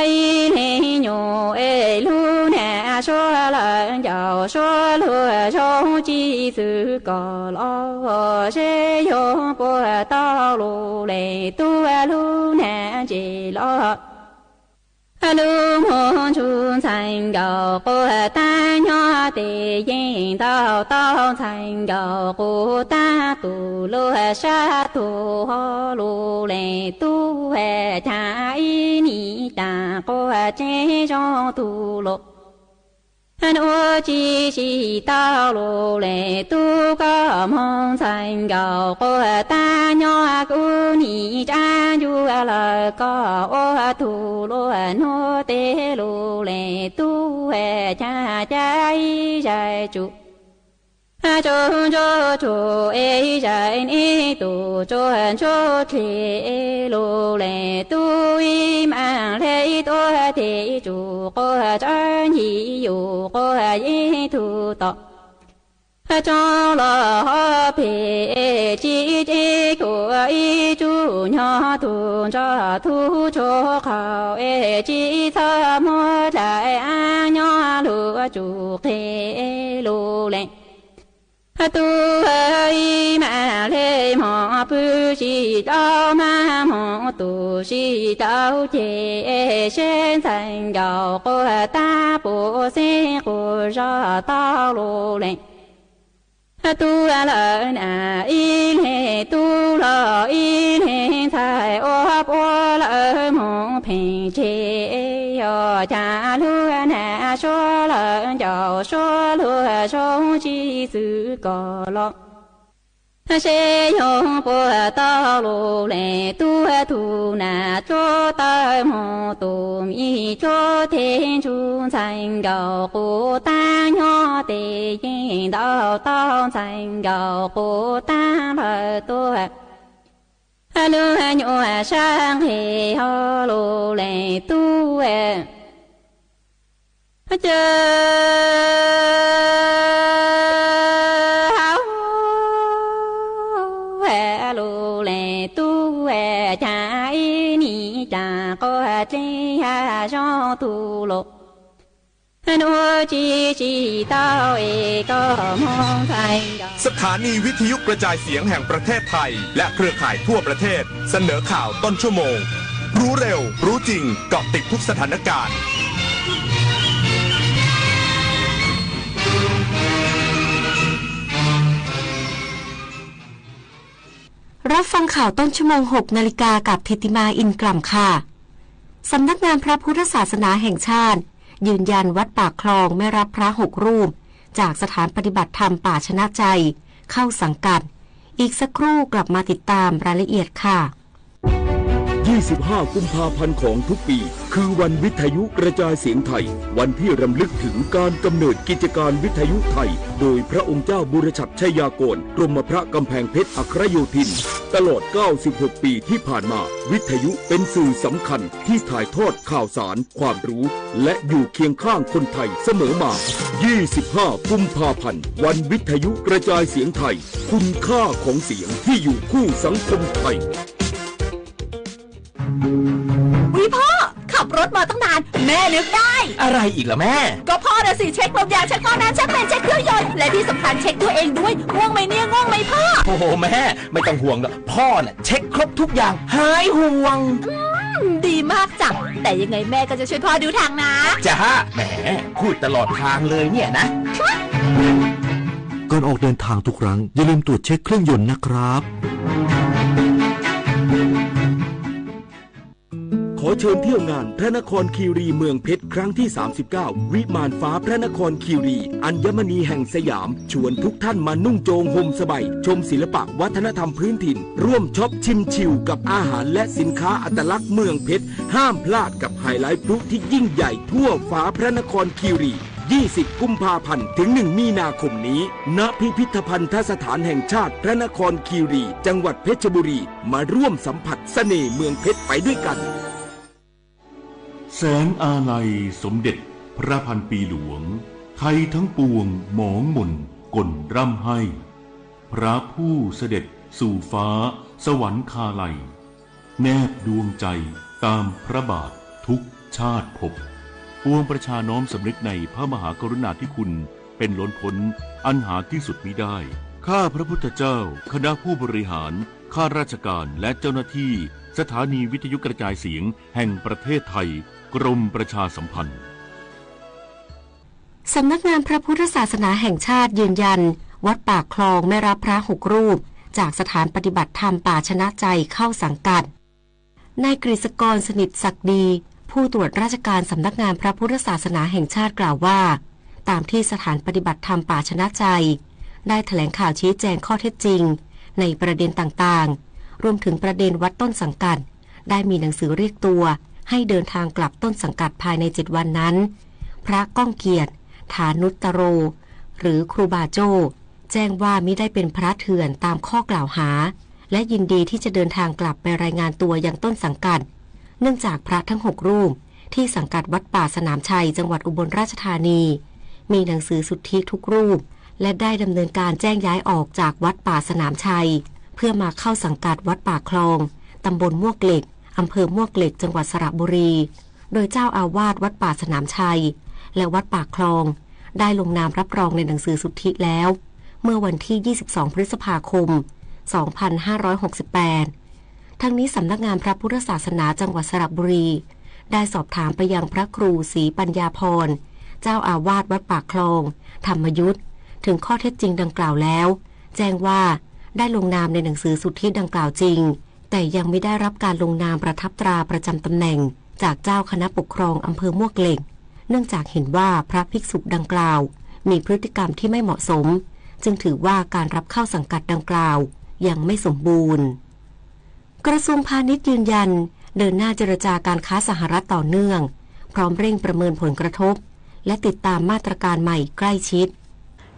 一年牛路那说了要说路中几次高老谁用过道路来渡路那几老路梦中参高过大鸟的引导到参高过大渡路沙土路来渡他一年大过这种渡路我只是道路来渡个梦参高过大鸟过你站住了个土路我的路来渡家家一在住中中住人一渡中中铁路来渡一满来多的住过真一有过一途道中了陪几几个一住鸟途着途着好几次莫来安鸟路住黑路来都一满来莫不是到满莫都是到街先参高过大步先过着道路来都了那一年都了一年才我过了梦平切哟家路那说了要说了中几次高了谁用不道路来渡途那做到梦都米做天中参高过大鸟的引导到参高过大了多路牛上黑路来渡这路来渡家一你家过这下上渡路我只知道一个梦在สถานีวิทยุกระจายเสียงแห่งประเทศไทยและเครือข่ายทั่วประเทศเสนอข่าวต้นชั่วโมงรู้เร็วรู้จริงเกาะติดทุกสถานการณ์รับฟังข่าวต้นชั่วโมง 6 นาฬิกากับธิติมาอินกล่ำค่ะสำนักงานพระพุทธศาสนาแห่งชาติยืนยันวัดปากคลองไม่รับพระ6 รูปจากสถานปฏิบัติธรรมป่าชนะใจเข้าสังกัดอีกสักครู่กลับมาติดตามรายละเอียดค่ะ25 กุมภาพันธ์ของทุกปีคือวันวิทยุกระจายเสียงไทยวันที่รำลึกถึงการกำเนิดกิจการวิทยุไทยโดยพระองค์เจ้าบุรชัดชัยยากรกรมพระกำแพงเพชรอัครโยธินตลอด96 ปีที่ผ่านมาวิทยุเป็นสื่อสำคัญที่ถ่ายทอดข่าวสารความรู้และอยู่เคียงข้างคนไทยเสมอมา25 กุมภาพันธ์วันวิทยุกระจายเสียงไทยคุณค่าของเสียงที่อยู่คู่สังคมไทยพ่อขับรถมาตั้งนานแม่นึกได้อะไรอีกล่ะแม่ก็พ่อน่ะสิเช็คลมยางเช็คท่อน้ำเช็คเป็นเช็คเครื่องยนต์และที่สำคัญเช็คตัวเองด้วยง่วงไหมเนี่ยง่วงไหมพ่อโอ้โหแม่ไม่ต้องห่วงหรอกพ่อน่ะเช็คครบทุกอย่างหายห่วงดีมากจ้ะแต่ยังไงแม่ก็จะช่วยพ่อดูทางนะจ้าแหมพูดตลอดทางเลยเนี่ยนะก่อนออกเดินทางทุกครั้งอย่าลืมตรวจเช็คเครื่องยนต์นะครับขอ อเชิญเที่ยวงานพระนครคีรีเมืองเพชรครั้งที่ 39 วิมานฟ้าพระนครคีรีอัญมณีแห่งสยามชวนทุกท่านมานุ่งโจงห่มสบายชมศิลปะวัฒนธรรมพื้นถิ่นร่วมช็อปชิมชิวกับอาหารและสินค้าอัตลักษณ์เมืองเพชรห้ามพลาดกับไฮไลท์พลุที่ยิ่งใหญ่ทั่วฟ้าพระนครคีรี20 กุมภาพันธ์ถึง 1 มีนาคมนี้ณพิพิธภัณฑสถานแห่งชาติพระนครคีรีจังหวัดเพชรบุรีมาร่วมสัมผัสเสน่ห์เมืองเพชรไปด้วยกันแสงอาลัยสมเด็จพระพันปีหลวงไทยทั้งปวงหมองมนกลร่ำให้พระผู้เสด็จสู่ฟ้าสวรรคาลัยแนบดวงใจตามพระบาททุกชาติภพปวงประชาน้อมสำนึกในพระมหากรุณาธิคุณเป็นล้นพ้นอันหาที่สุดมิได้ข้าพระพุทธเจ้าคณะผู้บริหารข้าราชการและเจ้าหน้าที่สถานีวิทยุกระจายเสียงแห่งประเทศไทยกรมประชาสัมพันธ์สำนักงานพระพุทธศาสนาแห่งชาติยืนยันวัดปากคลองไม่รับพระ6 รูปจากสถานปฏิบัติธรรมป่าชนะใจเข้าสังกัดนายกฤษกรสนิทศักดีผู้ตรวจราชการสำนักงานพระพุทธศาสนาแห่งชาติกล่าวว่าตามที่สถานปฏิบัติธรรมป่าชนะใจได้แถลงข่าวชี้แจงข้อเท็จจริงในประเด็นต่างๆรวมถึงประเด็นวัดต้นสังกัดได้มีหนังสือเรียกตัวให้เดินทางกลับต้นสังกัดภายใน7 วันนั้นพระก้องเกียรติฐานุตตโรหรือครูบาโจ้แจ้งว่ามิได้เป็นพระเถื่อนตามข้อกล่าวหาและยินดีที่จะเดินทางกลับไปรายงานตัวยังต้นสังกัดเนื่องจากพระทั้ง6 รูปที่สังกัดวัดป่าสนามชัยจังหวัดอุบลราชธานีมีหนังสือสุทธิทุกรูปและได้ดำเนินการแจ้งย้ายออกจากวัดป่าสนามชัยเพื่อมาเข้าสังกัดวัดป่าคลองตำบลมวกเหล็กอำเภอมวกเหล็กจังหวัดสระบุรีโดยเจ้าอาวาสวัดป่าสนามชัยและวัดป่าคลองได้ลงนามรับรองในหนังสือสุทธิแล้วเมื่อวันที่22 พฤษภาคม 2568ทั้งนี้สำนักงานพระพุทธศาสนาจังหวัดสระบุรีได้สอบถามไปยังพระครูศรีปัญญาพรเจ้าอาวาสวัดป่าคลองธรรมยุทธถึงข้อเท็จจริงดังกล่าวแล้วแจ้งว่าได้ลงนามในหนังสือสุทธิดังกล่าวจริงแต่ยังไม่ได้รับการลงนามประทับตราประจำตำแหน่งจากเจ้าคณะปกครองอำเภอมวกเหล็กเนื่องจากเห็นว่าพระภิกษุดังกล่าวมีพฤติกรรมที่ไม่เหมาะสมจึงถือว่าการรับเข้าสังกัดดังกล่าวยังไม่สมบูรณ์กระทรวงพาณิชย์ยืนยันเดินหน้าเจรจาการค้าสหรัฐต่อเนื่องพร้อมเร่งประเมินผลกระทบและติดตามมาตรการใหม่ใกล้ชิด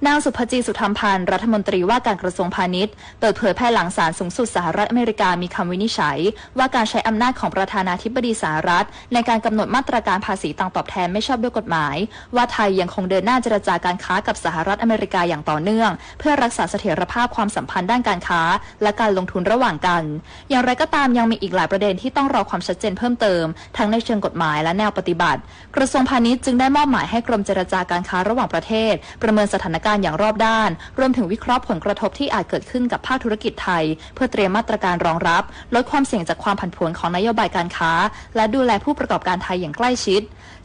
นางสุภจีสุธรรมพันธ์รัฐมนตรีว่าการกระทรวงพาณิชย์เปิดเผยภายหลังศาลสูงสุดสหรัฐอเมริกามีคำวินิจฉัยว่าการใช้อำนาจของประธานาธิบดีสหรัฐในการกำหนดมาตรการภาษีต่างตอบแทนไม่ชอบด้วยกฎหมายว่าไทยยังคงเดินหน้าเจรจาการค้ากับสหรัฐอเมริกาอย่างต่อเนื่องเพื่อรักษาเสถียรภาพความสัมพันธ์ด้านการค้าและการลงทุนระหว่างกันอย่างไรก็ตามยังมีอีกหลายประเด็นที่ต้องรอความชัดเจนเพิ่มเติมทั้งในเชิงกฎหมายและแนวปฏิบัติกระทรวงพาณิชย์จึงได้มอบหมายให้กรมเจรจาการค้าระหว่างประเทศประเมินสถานการณ์อย่างรอบด้านรวมถึงวิเคราะห์ผลกระทบที่อาจเกิดขึ้นกับภาคธุรกิจไทยเพื่อเตรียมมาตรการรองรับลดความเสี่ยงจากความผันผวนของนโยบายการค้าและดูแลผู้ประกอบการไทยอย่างใกล้ชิด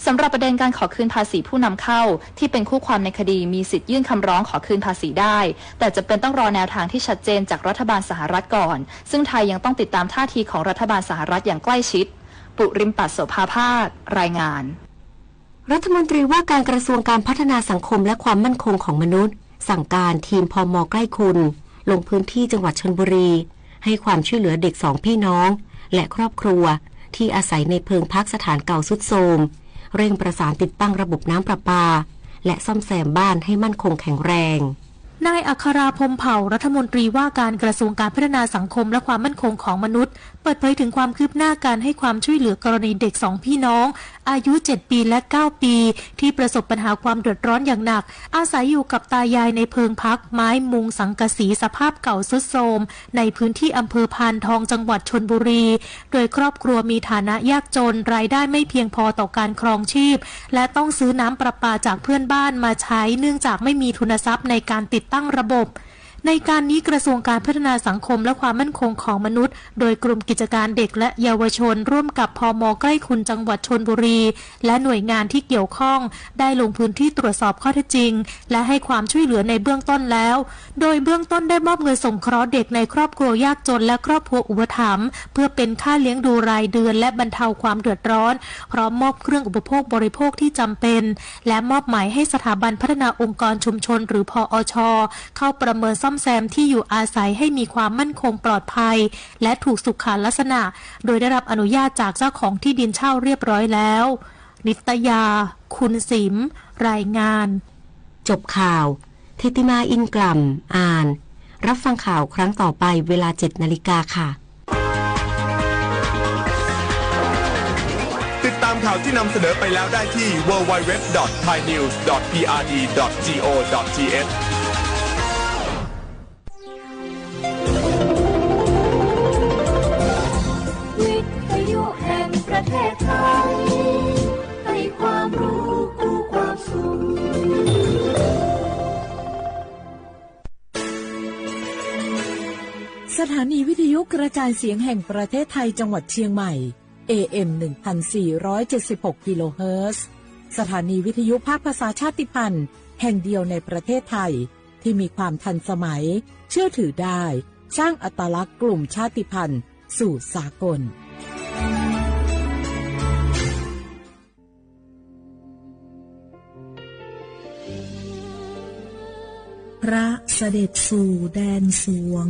สำหรับประเด็นการขอคืนภาษีผู้นำเข้าที่เป็นคู่ความในคดีมีสิทธิ์ยื่นคำร้องขอคืนภาษีได้แต่จะเป็นต้องรอแนวทางที่ชัดเจนจากรัฐบาลสหรัฐก่อนซึ่งไทยยังต้องติดตามท่าทีของรัฐบาลสหรัฐอย่างใกล้ชิดปุริมปัสโสภาภาครายงานรัฐมนตรีว่าการกระทรวงการพัฒนาสังคมและความมั่นคงของมนุษย์สั่งการทีมพม.ใกล้คุณลงพื้นที่จังหวัดชลบุรีให้ความช่วยเหลือเด็ก2 พี่น้องและครอบครัวที่อาศัยในเพิงพักสถานเก่าทรุดโทรมเร่งประสานติดตั้งระบบน้ำประปาและซ่อมแซมบ้านให้มั่นคงแข็งแรงนายอัคราพรหมเผ่ารัฐมนตรีว่าการกระทรวงการพัฒนาสังคมและความมั่นคงของมนุษย์เปิดเผยถึงความคืบหน้าการให้ความช่วยเหลือกรณีเด็ก2 พี่น้องอายุ7 ปีและ9 ปีที่ประสบปัญหาความเดือดร้อนอย่างหนักอาศัยอยู่กับตายายในเพิงพักไม้มุงสังกะสีสภาพเก่าทรุดโทรมในพื้นที่อำเภอพานทองจังหวัดชลบุรีโดยครอบครัวมีฐานะยากจนรายได้ไม่เพียงพอต่อการครองชีพและต้องซื้อน้ำประปาจากเพื่อนบ้านมาใช้เนื่องจากไม่มีทุนทรัพย์ในการติดตั้งระบบ ในการนี้กระทรวงการพัฒนาสังคมและความมั่นคงของมนุษย์โดยกลุ่มกิจการเด็กและเยาวชนร่วมกับพม.ใกล้คุณจังหวัดชลบุรีและหน่วยงานที่เกี่ยวข้องได้ลงพื้นที่ตรวจสอบข้อเท็จจริงและให้ความช่วยเหลือในเบื้องต้นแล้วโดยเบื้องต้นได้มอบเงินสงเคราะห์เด็กในครอบครัวยากจนและครอบครัวอุปถัมภ์เพื่อเป็นค่าเลี้ยงดูรายเดือนและบรรเทาความเดือดร้อนพร้อมมอบเครื่องอุปโภคบริโภคที่จำเป็นและมอบหมายให้สถาบันพัฒนาองค์กรชุมชนหรือพอช.เข้าประเมินซ่อมแซมที่อยู่อาศัยให้มีความมั่นคงปลอดภัยและถูกสุขลักษณะโดยได้รับอนุญาตจากเจ้าของที่ดินเช่าเรียบร้อยแล้วนิตยาคุณสิมรายงานจบข่าวทิติมาอินกล่ำอ่านรับฟังข่าวครั้งต่อไปเวลา 7 นาฬิกาค่ะติดตามข่าวที่นำเสนอไปแล้วได้ที่ www.thainews.prd.go.thวิทยุแห่งประเทศไทยให้ความรู้คู่ความสุขสถานีวิทยุกระจายเสียงแห่งประเทศไทยจังหวัดเชียงใหม่ AM 1476 กิโลเฮิรตซ์สถานีวิทยุภาคภาษาชาติพันธุ์แห่งเดียวในประเทศไทยที่มีความทันสมัยเชื่อถือได้สร้างอัตลักษณ์กลุ่มชาติพันธุ์สู่สากลพระเสด็จสู่แดนสวง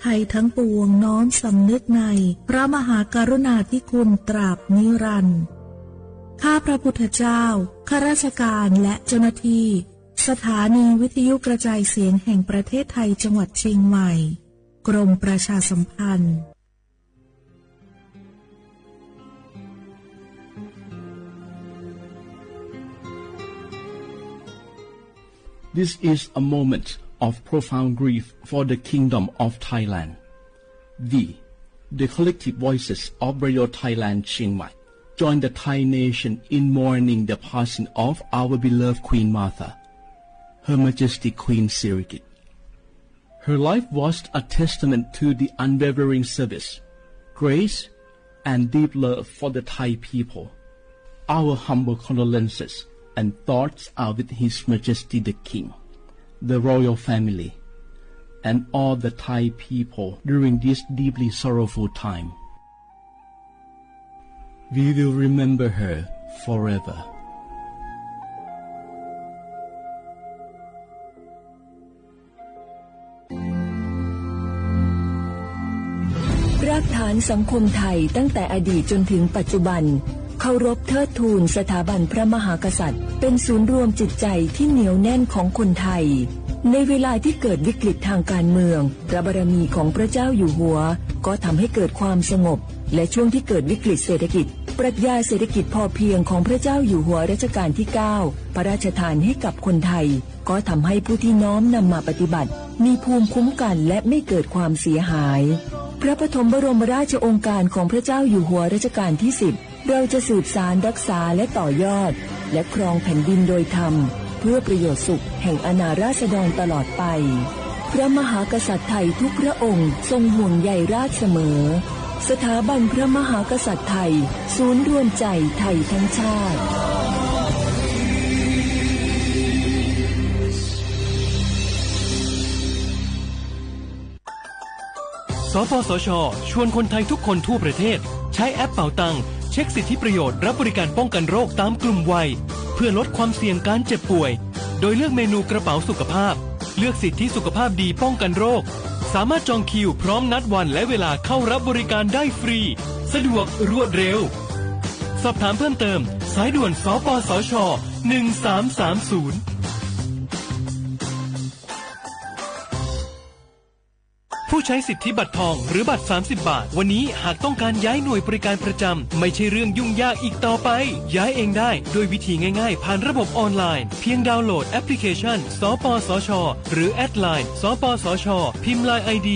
ไทยทั้งปวงน้อมสำนึกในพระมหากรุณาธิคุณตราบนิรันดร์ข้าพระพุทธเจ้าข้าราชการและเจ้าหน้าที่สถานีวิทยุกระจายเสียงแห่งประเทศไทยจังหวัดเชียงใหม่กรมประชาสัมพันธ์ This is a moment of profound grief for the Kingdom of Thailand. The collective voices of Radio Thailand Chiang Mai join the Thai nation in mourning the passing of our beloved Queen Martha, Her Majesty Queen Sirikit. Her life was a testament to the unwavering service, grace, and deep love for the Thai people. Our humble condolences and thoughts are with His Majesty the King, the royal family, and all the Thai people during this deeply sorrowful time. We will remember her forever. รากฐานสังคมไทยตั้งแต่อดีตจนถึงปัจจุบันเคารพเทิดทูนสถาบันพระมหากษัตริย์เป็นศูนย์รวมจิตใจที่เหนียวแน่นของคนไทยในเวลาที่เกิดวิกฤตทางการเมืองพระบารมีของพระเจ้าอยู่หัวก็ทำให้เกิดความสงบและช่วงที่เกิดวิกฤตเศรษฐกิจปรัชญาเศรษฐกิจพอเพียงของพระเจ้าอยู่หัวรัชกาลที่ 9 พระราชทานให้กับคนไทยก็ทำให้ผู้ที่น้อมนำมาปฏิบัติมีภูมิคุ้มกันและไม่เกิดความเสียหายพระปฐมบรมราชโองการของพระเจ้าอยู่หัวรัชกาลที่ 10เราจะสืบสานรักษาและต่อยอดและครองแผ่นดินโดยธรรมเพื่อประโยชน์สุขแห่งอาณาราษฎรตลอดไปพระมหากษัตริย์ไทยทุกพระองค์ทรงห่วงใยราชเสมอสถาบันพระมหากษัตริย์ไทยศูนย์รวมใจไทยทั้งชาติสปสช.ชวนคนไทยทุกคนทั่วประเทศใช้แอปเป๋าตังค์เช็คสิทธิประโยชน์รับบริการป้องกันโรคตามกลุ่มวัยเพื่อลดความเสี่ยงการเจ็บป่วยโดยเลือกเมนูกระเป๋าสุขภาพเลือกสิทธิสุขภาพดีป้องกันโรคสามารถจองคิวพร้อมนัดวันและเวลาเข้ารับบริการได้ฟรีสะดวกรวดเร็วสอบถามเพิ่มเติมสายด่วนสปสช1330ผู้ใช้สิทธิบัตรทองหรือบัตร30 บาทวันนี้หากต้องการย้ายหน่วยบริการประจำไม่ใช่เรื่องยุ่งยากอีกต่อไปย้ายเองได้โดยวิธีง่ายๆผ่านระบบออนไลน์เพียงดาวน์โหลดแอปพลิเคชันสปสชหรือแอดไลน์สปสชพิมพ์ LINE ID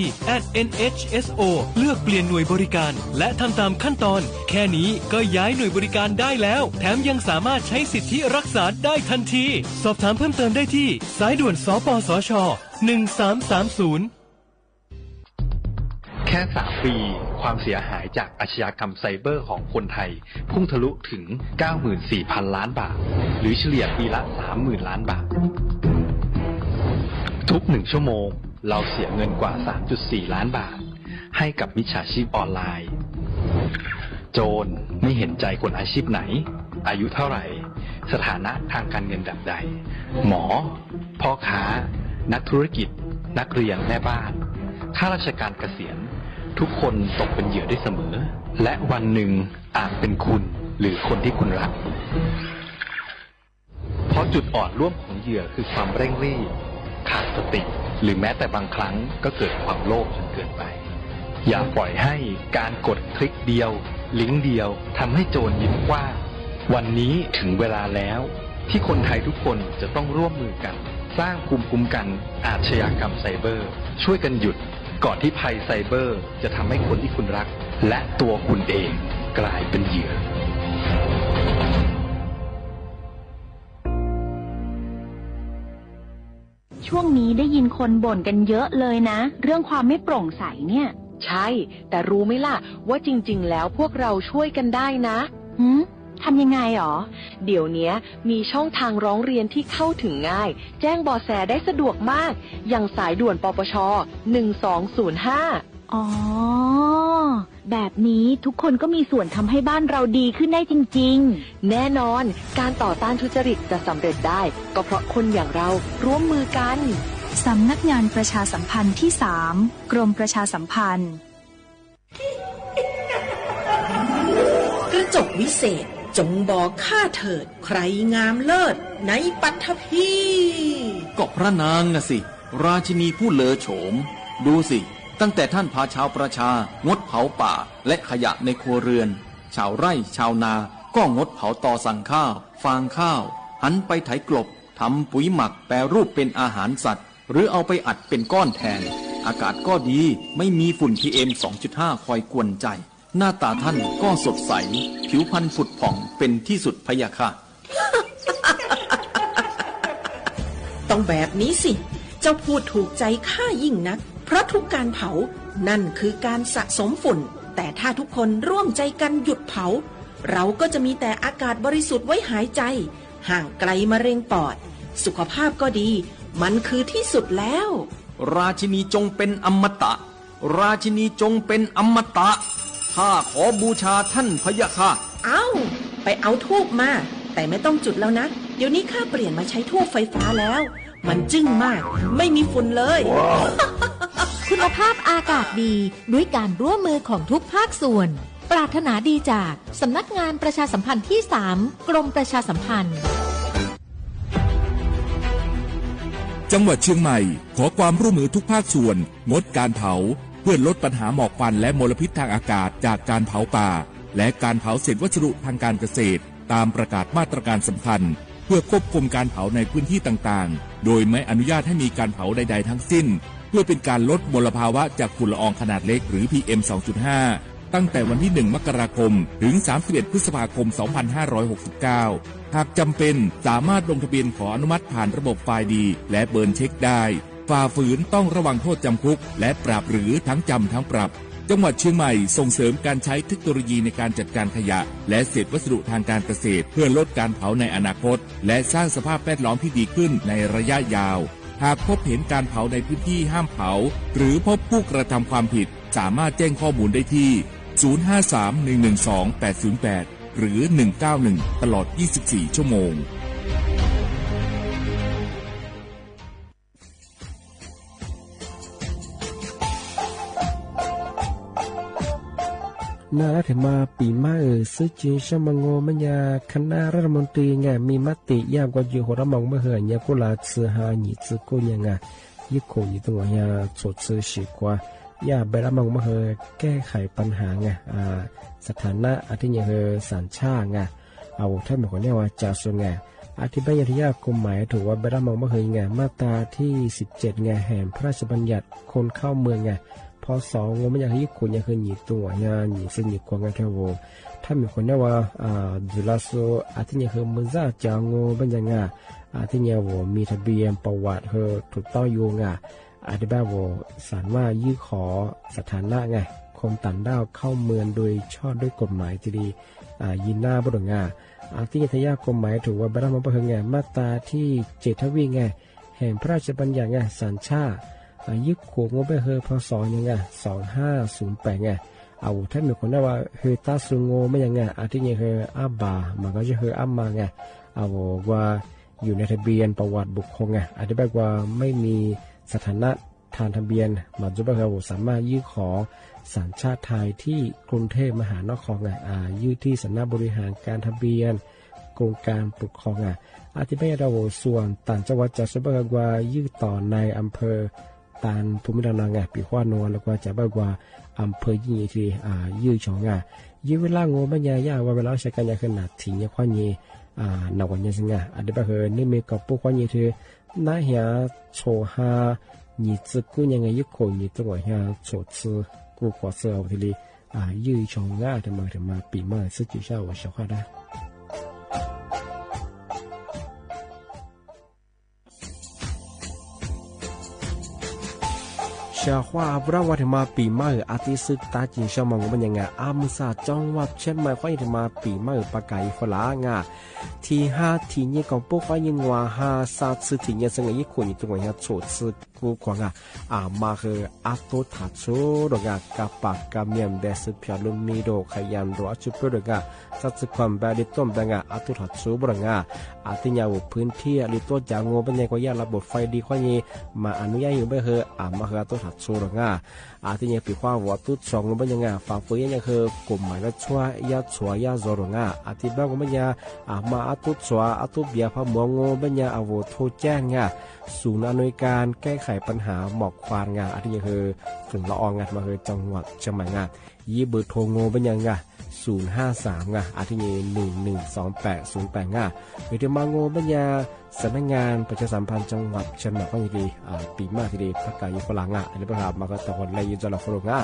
@NHSO เลือกเปลี่ยนหน่วยบริการและทำตามขั้นตอนแค่นี้ก็ย้ายหน่วยบริการได้แล้วแถมยังสามารถใช้สิทธิรักษาได้ทันทีสอบถามเพิ่มเติมได้ที่สายด่วนสปสช แค่3 ปีความเสียหายจากอาชญากรรมไซเบอร์ของคนไทยพุ่งทะลุถึง 94,000 ล้านบาทหรือเฉลี่ยปีละ 30,000 ล้านบาททุก1 ชั่วโมงเราเสียเงินกว่า 3.4 ล้านบาทให้กับมิจฉาชีพออนไลน์โจรไม่เห็นใจคนอาชีพไหนอายุเท่าไหร่สถานะทางการเงินแบบใดหมอพ่อค้านักธุรกิจนักเรียนแม่บ้านข้าราชการเกษียณทุกคนตกเป็นเหยื่อได้เสมอและวันหนึ่งอาจเป็นคุณหรือคนที่คุณรักเพราะจุดอ่อนร่วมของเหยื่อคือความเร่งรีบขาดสติหรือแม้แต่บางครั้งก็เกิดความโลภจนเกินไปอย่าปล่อยให้การกดคลิกเดียวลิงก์เดียวทำให้โจรยิ้มกว้างวันนี้ถึงเวลาแล้วที่คนไทยทุกคนจะต้องร่วมมือกันสร้างภูมิคุ้มกันอาชญากรรมไซเบอร์ช่วยกันหยุดก่อนที่ภัยไซเบอร์จะทำให้คนที่คุณรักและตัวคุณเองกลายเป็นเหยื่อช่วงนี้ได้ยินคนบ่นกันเยอะเลยนะเรื่องความไม่โปร่งใสเนี่ยใช่แต่รู้ไหมล่ะว่าจริงๆแล้วพวกเราช่วยกันได้นะทำยังไงหรอเดี๋ยวนี้มีช่องทางร้องเรียนที่เข้าถึงง่ายแจ้งเบาะแสได้สะดวกมากอย่างสายด่วนปปช1205อ๋อแบบนี้ทุกคนก็มีส่วนทำให้บ้านเราดีขึ้นได้จริงๆแน่นอนการต่อต้านทุจริตจะสำเร็จได้ก็เพราะคนอย่างเราร่วมมือกันสำนักงานประชาสัมพันธ์ที่3กรมประชาสัมพันธ์กระจกวิเศษจงบอกข้าเถิดใครงามเลิศในปัทภีก็พระนางน่ะสิราชินีผู้เลอโฉมดูสิตั้งแต่ท่านพาชาวประชางดเผาป่าและขยะในครัวเรือนชาวไร่ชาวนาก็งดเผาตอสั่งข้าวฟางข้าวหันไปไถกลบทำปุ๋ยหมักแปรรูปเป็นอาหารสัตว์หรือเอาไปอัดเป็นก้อนแทนอากาศก็ดีไม่มีฝุ่น PM 2.5 คอยกวนใจหน้าตาท่านก็สดใสผิวพรรณผุดผ่องเป็นที่สุดพะยะค่ะ ต้องแบบนี้สิเจ้าพูดถูกใจข้ายิ่งนักเพราะทุกการเผานั่นคือการสะสมฝุ่นแต่ถ้าทุกคนร่วมใจกันหยุดเผาเราก็จะมีแต่อากาศบริสุทธิ์ไว้หายใจห่างไกลมะเร็งปอดสุขภาพก็ดีมันคือที่สุดแล้วราชินีจงเป็นอมตะราชินีจงเป็นอมตะข้าขอบูชาท่านพะยะค่ะไปเอาธูปมาแต่ไม่ต้องจุดแล้วนะเดี๋ยวนี้ข้าเปลี่ยนมาใช้ธูปไฟฟ้าแล้วมันจึ้งมากไม่มีฝุ่นเลย คุณภาพอากาศดีด้วยการร่วมมือของทุกภาคส่วนปรารถนาดีจากสำนักงานประชาสัมพันธ์ที่3กรมประชาสัมพันธ์จังหวัดเชียงใหม่ขอความร่วมมือทุกภาคส่วนงดการเผาเพื่อลดปัญหาหมอกควันและมลพิษทางอากาศจากการเผาป่าและการเผาเศษวัสดุทางการเกษตรตามประกาศมาตรการสำคัญเพื่อควบคุมการเผาในพื้นที่ต่างๆโดยไม่อนุญาตให้มีการเผาใดๆทั้งสิ้นเพื่อเป็นการลดมลภาวะจากฝุ่นละอองขนาดเล็กหรือ PM 2.5 ตั้งแต่วันที่1 มกราคมถึง31 พฤษภาคม 2569หากจำเป็นสามารถลงทะเบียนขออนุมัติผ่านระบบไฟล์ดีและเบิร์นเช็คได้ฝ่าฝืนต้องระวังโทษจำคุกและปรับหรือทั้งจำทั้งปรับจังหวัดเชียงใหม่ส่งเสริมการใช้เทคโนโลยีในการจัดการขยะและเศษวัสดุทางการเกษตรเพื่อลดการเผาในอนาคตและสร้างสภาพแวดล้อมที่ดีขึ้นในระยะยาวหากพบเห็นการเผาในพื้นที่ห้ามเผาหรือพบผู้กระทำความผิดสามารถแจ้งข้อมูลได้ที่053-112-808หรือ191ตลอด24 ชั่วโมงนารัฐมาปีมาซึ่งจีนชมังโงมันยาคณะรัฐมนตรีไงมีมติยามกว่าอยู่หัวมองเมื่อเหื่อยกุลาซื้อหาหนีซื้อกูยังไงยิ่งคงอยู่ตรงนี้สดซื้อฉีกว่ายาเบลมองเมื่อเหื่อยแก้ไขปัญหาไงสถานะอาทิตย์เหื่อยสัญชาติไงเอาท่านบอกว่าเนี่ยว่าจ่าส่วนไงอธิบายยากกฎหมายถือว่าเบลมองเมื่อเหื่อยไงมาตราที่17ไงแห่งพระราชบัญญัติคนเข้าเมืองไงพ พอสองงไม่อยากให้คนอยากคือหนีตัวงานหนีซึ่งหนีควงกันแค่โวถ้ามีคนเนี่ยว่าดูแลโซอาทิตย์นี้คือมือซ่าจางงเป็นยังไงอาทิตย์นี้ว่ามีทะเบียนประวัติเธอถูกต้องอยู่ไงอาทิตย์แบบว่าสารว่ายื่นขอสถานะไงคนต่างด้าวเข้าเมืองโดยชอบด้วยกฎหมายที่ดียินหน้าบุตรงาอาทิตย์ทยากฎหมายถือว่าบรรดาประเพณีมาตราที่7 ทวีไงแห่งพระราชบัญญัติไงสัญชาติยึดขวงงบไปเฮอพศยังไง2508ไงเอาถ้ามีคนได้ว่าเฮตาสุงโงไม่ยังไงอาทิตย์นี้เฮอาบามันก็จะเฮอามาไงเอาว่าอยู่ในทะเบียนประวัติบุคคลไงอาทิตย์แบบว่าไม่มีสถานะทางทะเบียนมันจะแบบว่าสามารถยื่นขอสัญชาติไทยที่กรุงเทพมหานครไงยื่นที่สำนักบริหารการทะเบียนกรมการปกครองอาทิตย์แบบเราส่วนต่างจังหวัดจะสแบบว่ายื่นต่อในอำเภอตานภูมิลำเนาไงปีขวานวลแล้วก็จะแบบว่าอำเภอยี่ที่ยื่นช่องยื่นเวลาโง่ไม่ยากว่าเวลาใช้การยาขนาดถิ่นยาควานยีหนักกว่านี้สิไงอาทิตย์แบบนี่มีกับปุ๊กควานยีที่น่าเหี่ยโชฮา你自古ยังไงยุคคน你ตัวอย่างโฉดซื้อกูขอเสือทีนี้ยืดชงง่ายทำไมถึงมาปีใหม่ซื้อจีเช่าว่าเช่าข้าได้ชาวว่าพระวัฒมาปีใหม่อาทิตย์ซึกตาจีนชาวมองว่ายังไงอามุสาจังหวัดเช่นไม่ค่อยถึงมาปีใหม่ปากไก่ฝรั่งที่5ที่นี้ของพวกเขายังว่า5 3ที่นี้ซึ่งยี่คนอยู่ตรงนี้โฉดซื้อกูขวางมาคืออาตุทัดชูดงกับปากกับเมียมเดสพิอาลุมีโดขยันรัวชุบดงสัตว์ความแบบดิต้มดงอาตุทัดชูบงอาทิยาวพื้นที่ลิโตจางโง่เป็นยังก็ยากระบบไฟดีข้อนี้มาอนุญาตอยู่ไม่คือมาคืออาตุทัดชูดงอาทิยาปีขวาวัวตุดสองเป็นยังฝ่าฝืนยังคือกลุ่มหมายละชัวยาชัวยาโซดงอาทิบ้างก็เป็นยังมาอาตุชัวอาตุเบียพะมัวโง่เป็นยังอาวุธโทแจ้งศูนย์อำนวยการแก้ไขปัญหาหมอกควันอาทิคือถึงละอองมาคือจังหวัดเชียงใหม่ยี่เบอร์โทรโง่เป็นยัง053อาทิตย์112808วิธีมาโง่เป็นยังสำนักงานประชาสัมพันธ์จังหวัดเชียงใหม่ก็ยังดีปีมากทีเดียวพักกายฝรั่งอันนี้ประธานมาก็ตะวันเลยยืนจะหลอกฝรั่ง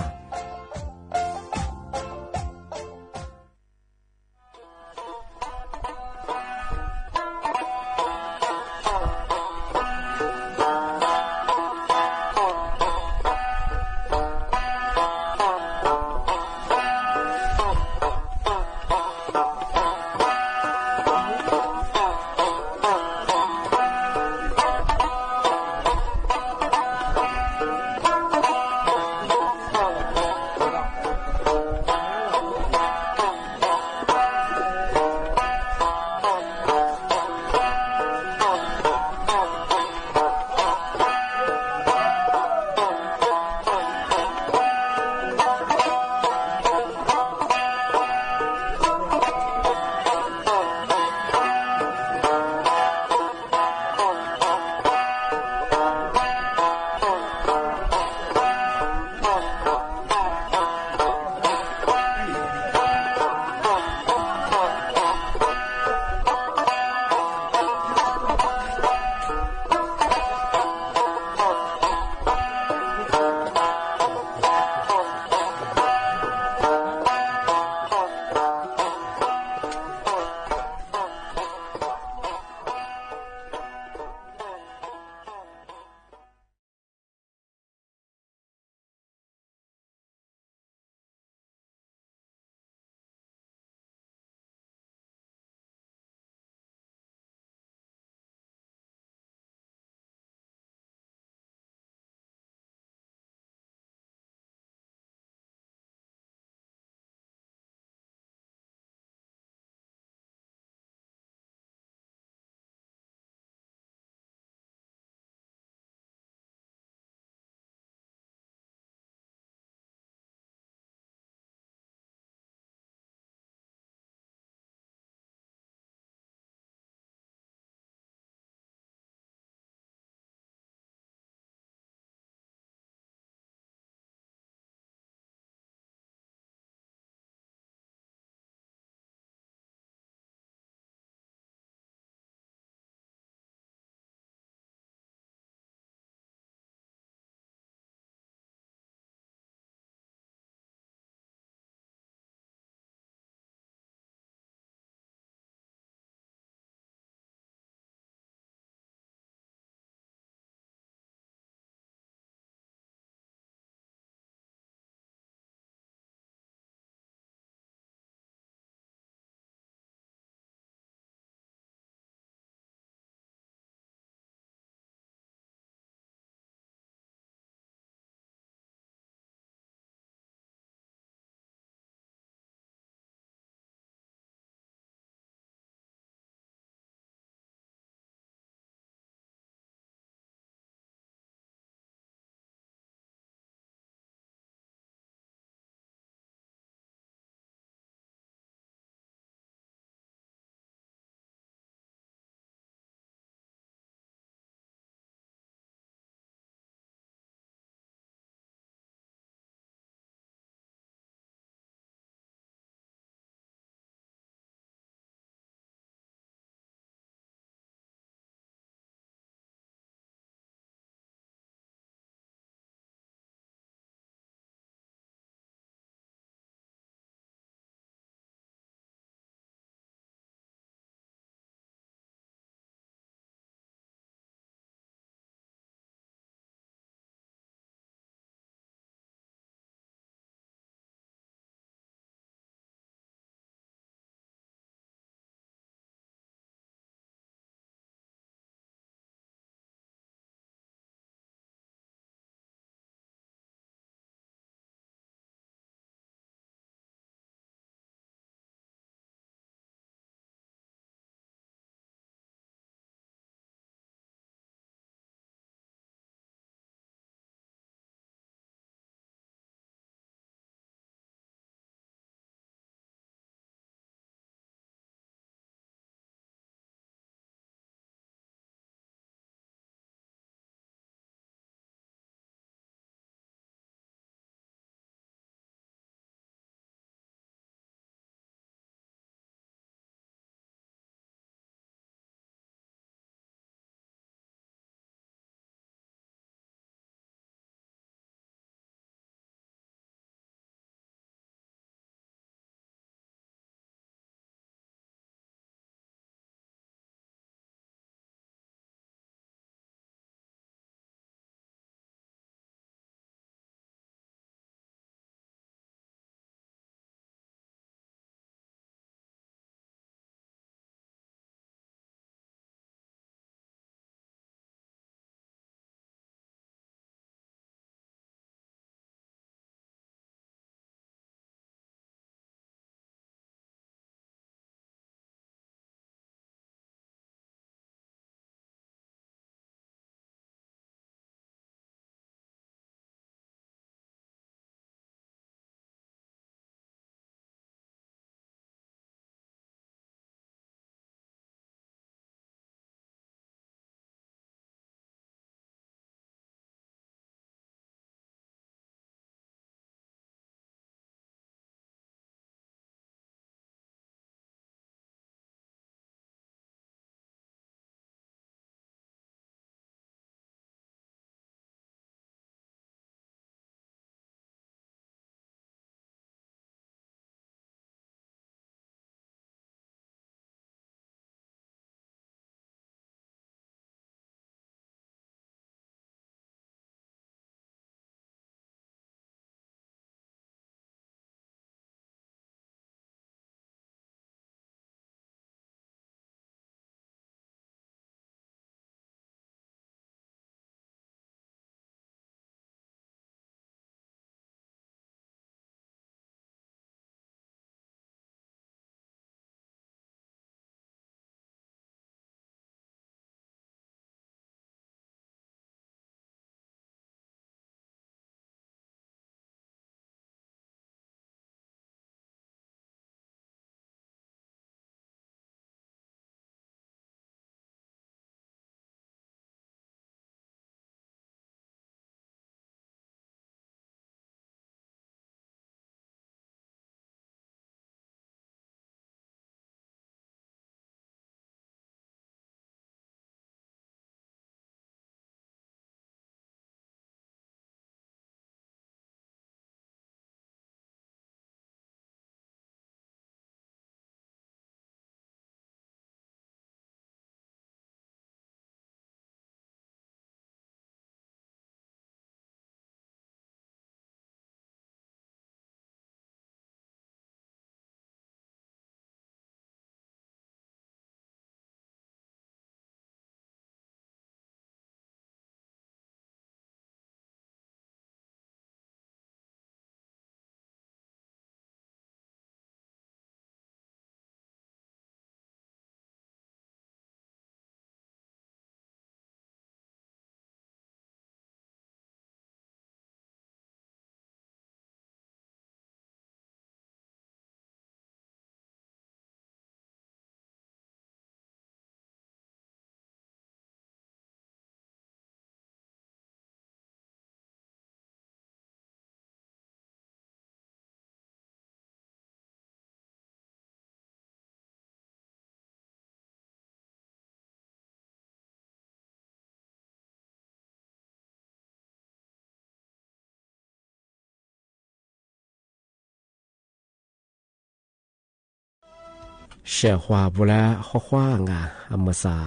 เสียหัวบุระข้อขว้างอเมซา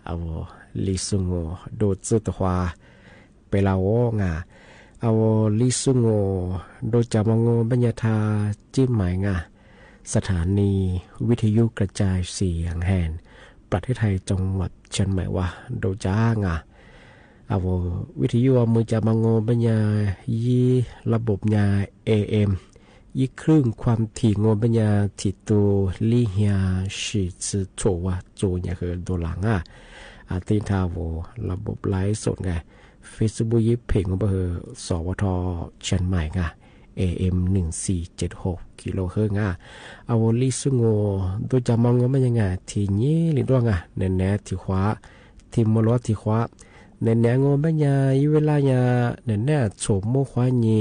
เอาลิซุงโอโดจุตหัวไปลาวงเอาลิซุงโอโดจามงบัญญาธาจิ้มหมายสถานีวิทยุกระจายเสียงแห่งประเทศไทยจังหวัดเชียงใหม่ว่าโดจ้างเอาวิทยุมือจามงบัญญายีระบบยา AM ยี่ครึ่งความถี่งบัญญาที่ตัวลี่เฮียสิจือโฉว่าจูเนี่ยคือตัวหลังตีนทาวระบบไลฟ์สดFacebook ยี่เพลงของเบอร์สวทเชียงใหม่AM 1476กิโลเฮิรตซ์เอาลิซุงโอโดยจะมองว่ามันยังไงที่นี้หรือด้วยแน่ๆที่ขวาที่มลที่ขวาแน่ๆงบัญญาเวลาแน่ๆโฉมโมขวานี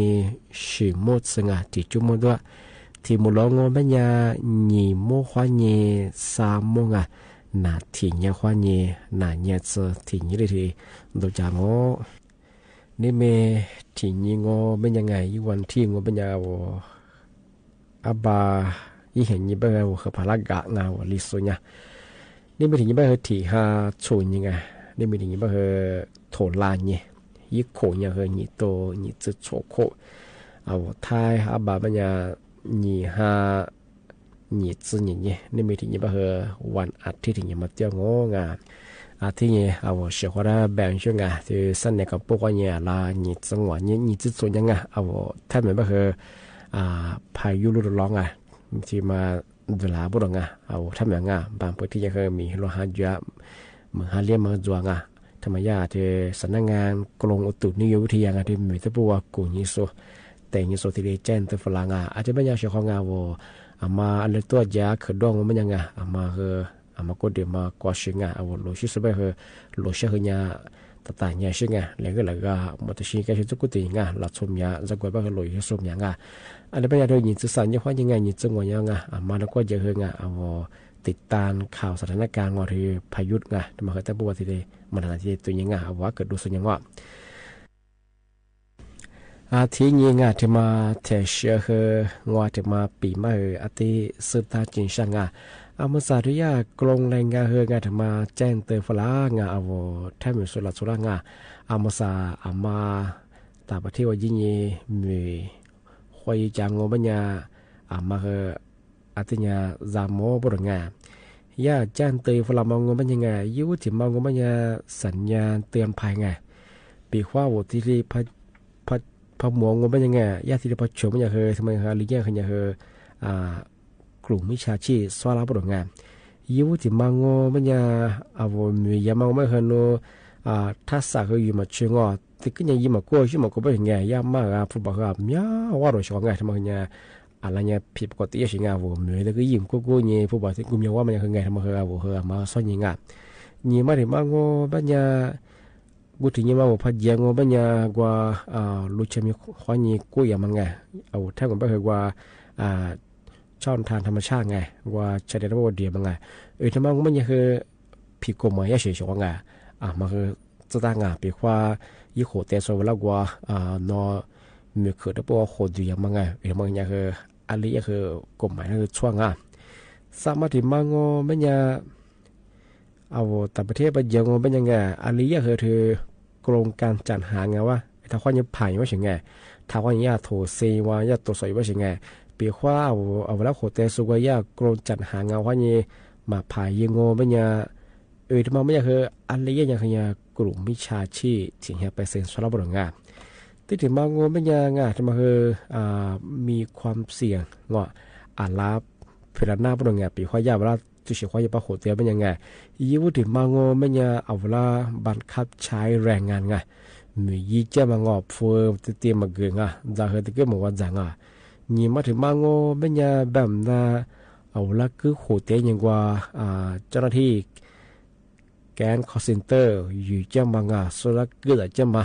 สิโมสงที่จุโมด้วยที่มลงบัญญานีโมขวานีสามโมนาที่เนี่ยขวานีนาเนี่ยเจอที่นี้เลยทีโดยจะงนี่เมที่นี้งเป็นยังไงยี่วันที่งเป็นยังไงอาบายี่เห็นยี่เป็นยังไงคือพลังกะงาวลิสุเนี่ยนี่ไม่ถึงยี่เป็นที่หาชนยังไงนี่ไม่ถึงยี่เป็นโถลานเนี่ยยี่โขเนี่ยคือยี่โตยี่จุดโฉโคเอาท้ายอาบาเป็นยังยี่หายี่จุดเนี่ยนี่ไม่ถึงยี่เป็นวันอาทิตย์ถึงยี่มาเที่ยวงอที่นี่เอาเชื่อว่าแบ่งช่วงที่สันนิษฐานปุ๊กเนี่ยลาหจังหวะนี่จุดส่วนยังเอาถ้าเหมือนว่าคือพายุฤดูร้อนที่มาดูแลบุรุษเอาถ้าเหมือนบางพื้นที่ยังเคยมีโลหะเยอะเหมือนหาเลี้ยงมาจวงธรรมยาที่สำนักงานกรมอุตุนิยมวิทยาที่มีตัวปัวกุญยิโซแต่ยิโซที่ได้แจ้งตัวฝรั่งอาจจะไม่ยากเชื่อของว่ามาอันเล็กตัวยาขดองมันยังมาคืออามาก็เดี๋ยวมากว่าชิงเอาโลชิสเบคือโลชิเนี่ยตัดเนี่ยชิงแล้วก็แล้วก็มาตัดชิงก็ชิจุกุติหลัดสมยาจะกว่าคือโลชิสมยาอันนี้เป็นอย่างเดียวยินสื่อสารยังว่ายังไงยินจังหวะยังอามาแล้วก็จะคือเอาติดตามข่าวสถานการณ์ว่าที่พายุมาเคยแต่บัวที่ได้มันอะไรที่ตัวยังเอาว่าเกิดดูสัญญาว่าที่นี้ที่มาเทเชียคืองว่าที่มาปีมาอาทิสุดท้ายจริงช่างอามาสาธุยากลงแรงเฮงที่มาแจ้งเตือนฝรั่งเอาแทบไม่สุดสุดอามาสาอามาตาประเทศว่ายิ่งมีคอยจังงบัญญาอามาคืออาทิยาจามโมบริงยาแจ้งเตือนฝรั่งมองบัญญายุติมองบัญญาสัญญาณเตือนภัยปีขว้าวุฒิพะหมวงบัญญายาที่พะชมบัญญาคือทำไมฮะลิเกียคือคือกลุ่มมิชาชีสวาระบริงยุติมังโงบัญญาอาวมียามังไม่เห็นทัศน์ก็อยู่มาเชิงติก็ยังยิ่งมากู้ชิมากู้ไปยังไงยามมากผู้บอกว่ามีว่าเราชอบไงทำไมเนี่ยอะไรเนี่ยผิดปกติอย่างเงี้ยผมเลยแล้วก็ยิ่งกู้เนี่ยผู้บอกที่กูมีว่ามันยังไงทำไมมาซ่อนยังไงนี่มาถึงมังโงบัญญากูถึงยังมาบอกพัดยังโงบัญญากว่าลูกชายมีข้อนี้กู้อย่างมังไงเอาแทบกันไปเหรอกว่าช่องทางธรรมชาติไงว่าใช้ได้ระบบเดียวมั้งไงทำไมมันยังคือผิดกฎหมายเฉยๆไงมันคือจะตั้งปีว่ายี่โขเตะโซเวลากว่านอมีคือระบบโคดีมั้งไงทำไมยังคืออะไรยังคือกฎหมายคือช่วงสามารถที่มังงมันยังเอาแต่ประเทศไปยังมันยังไงอะไรยังคือถือกรงการจัดหาไงว่าถ้าข้อนี้ผ่านว่าเฉยไงถ้าข้อนี้โถเซว่ายาตัวสวยว่าเฉยไงปีขว้าเอาแล้วโคเตสุกยากรนจัดหางว่านี่มาผ่ายยังโง่ไม่เนี่ยทำไมไม่อยากคืออะไรยังคือกลุ่มมิชาชีที่เฮียไปเซ็นสลับบริงานที่ถึงมาโง่ไม่ยังทำไมคือมีความเสี่ยงงอาลาเพลาหน้าบริงานปีขว้ายาเวลาจุดเฉียบขว้ายาปะโคเตเป็นยังไงยิ่งถึงมาโง่ไม่เนี่ยเอาเวลาบังคับใช้แรงงานไงมียี่เจ้ามางอบเฟื่อเตรียมมาเกลือจะเหตุเกิดมาวันจังนี่มาถึงมังโง่เป็นยาแบบน่ะเอาละคือโหเตยยังกว่าเจ้าหน้าที่แกนคอร์เซนเตอร์อยู่เจ้ามังสุรักเกิดเจ้ามา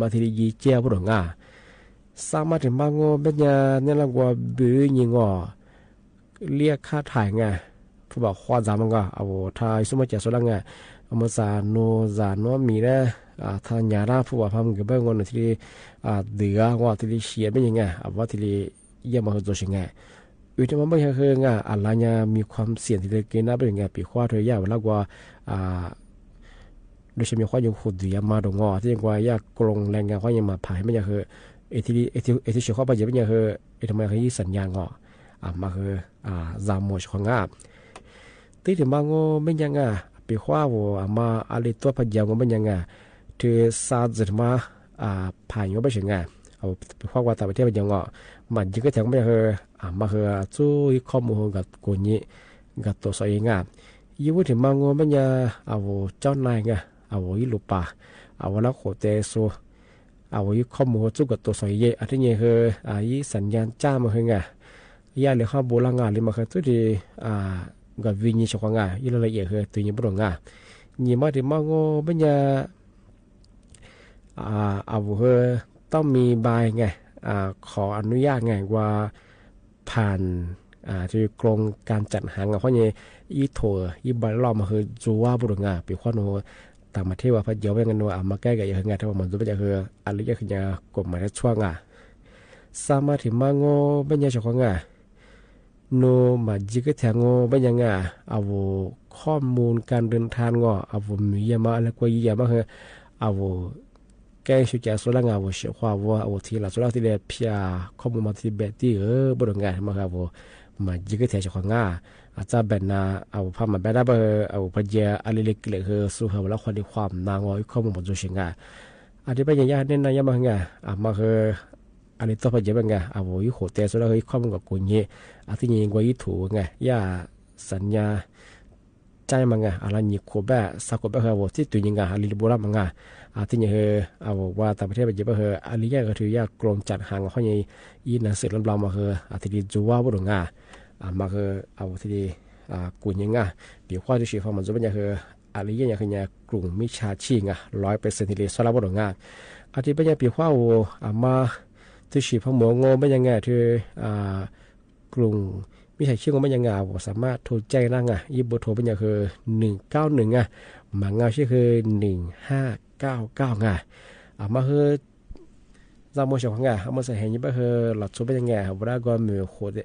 มาที่ยีเจ้าบุรุษสามารถถึงมังโง่เป็นยาเนี่ยละกว่าบื้อยิงเรียกค่าถ่ายผู้บอกควาจามังเอาทายสมัยเจ้าสุรักเอามาจานโนมีได้ทางยาราผู้บอกพามกับเบื้องเงินที่เดือว่าที่เชียร์เป็นยังไงว่าที่เยี่ยมมาตัวชิงไง วิธีมันไม่ใช่คืองาอะไรเนี่ยมีความเสี่ยงที่จะเกิดนะเป็นไงปีขวาเธอยาวแล้วกว่าโดยเฉพาะความยุ่งขุดยามาดงอที่ยังกว่ายากกลงแรงงานความยังมาผ่ายไม่ใช่คือเอทีเชื่อข้อไปเยอะไม่ใช่คือทำไมเขายี่สัญญาณงอมาคือจามหมดของงาตีถึงบางงไม่ยังปีขวาว่ามาอะไรตัวพยายามไม่ยังเธอซาจิตมาผ่านอยู่ไม่ใช่ไงเอาปีขวาว่าแต่ประเทศพยายามมันยิ่งก็แทงไม่คือมาคือจู่ข้อมูลกับคนนี้กับตัวสอยงยี่ว่าถึงบางงไม่ยังเอาเจ้านายไงเอาอีลูป่าเอาแล้วโคเตโซเอาอีข้อมูลจู่กับตัวสอยเยอะอันนี้คืออีสัญญาณจ้ามาคือไงยาเลยข้าวโบราณงานเลยมาคือตัวที่กับวิญญาณของงานยี่ละเอียดคือตัวนี้บริงานยี่มาถึงบางงไม่ยังเอาคือต้องมีใบไงขออนุญาตไงว่าผ่านที่กรงการจัดหางเพราะเนี่ยอีโถอีบอลล้อมมาคือจูว่าบุรุษงาปีข้อโนต่างประเทศว่าพัดเยอะไปกันโนมาแก้กันอย่างเงี้ยถ้าว่ามันจะเป็นคืออะไรอย่างเงี้ยกฎหมายที่ช่วงสามารถที่มาโง่เป็นยังไงของงาโนมาจิกแทงโง่เป็นยังไงเอาข้อมูลการเดินทางงเอามีเยอะมากแล้วก็เยอะมากคือเอาแกชุดแกสุดละงานว่าเชื่อว่าว่าที่เราสุดละที่เดียพิจข้อมูลมาที่เบตี้บริงานมาครับว่ามาจิกแทงเจ้าของงาอาจจะเป็นเอาพามาแบบนั้นเอาพยาอะไรเล็กๆคือสู้เขาแล้วคนที่ความนางอยข้อมูลมันจะเชื่องอันนี้เป็นอย่างนี้เนี่ยนายมาไงมาคืออันนี้ตัวพยาเป็นไงเอาวิโหเตสุดละคือข้อมูลกับคนนี้อันที่ยังไงถูกไงย่าสัญญาใจมันไงอะไรนี่ขบแบบสักขบแบบคือที่ตัวยังไงอะไรโบราณมันไงที่ยังคือเอาว่าต่างประเทศเป็นยังไงคืออะไรแยกก็ถือยากกลมจัดหางเขาอย่างยีนังสือลำๆมาคือที่ดีจูว่าบุรุษงามาคือเอาที่กุญยังปีข้อที่ชีฟมันจะเป็นยังคืออะไรอย่างคือเนี่ยกลุ่มมิชาชีง100%ที่เลยสลับบุรุษงาอาทิตย์เป็นยังปีข้อมาที่ชีพหมงเป็นยังไงที่กลุ่มมิชาชีงเป็นยังไงสามารถโทรแจ้งได้ยีบโทรเป็นยังคือ191มางาชื่อคือ1599มาคือจำโมชของมาใส่เห็นยี่บ้าคือหลักสูตรเป็นยังไงเวลาก็มือโคตร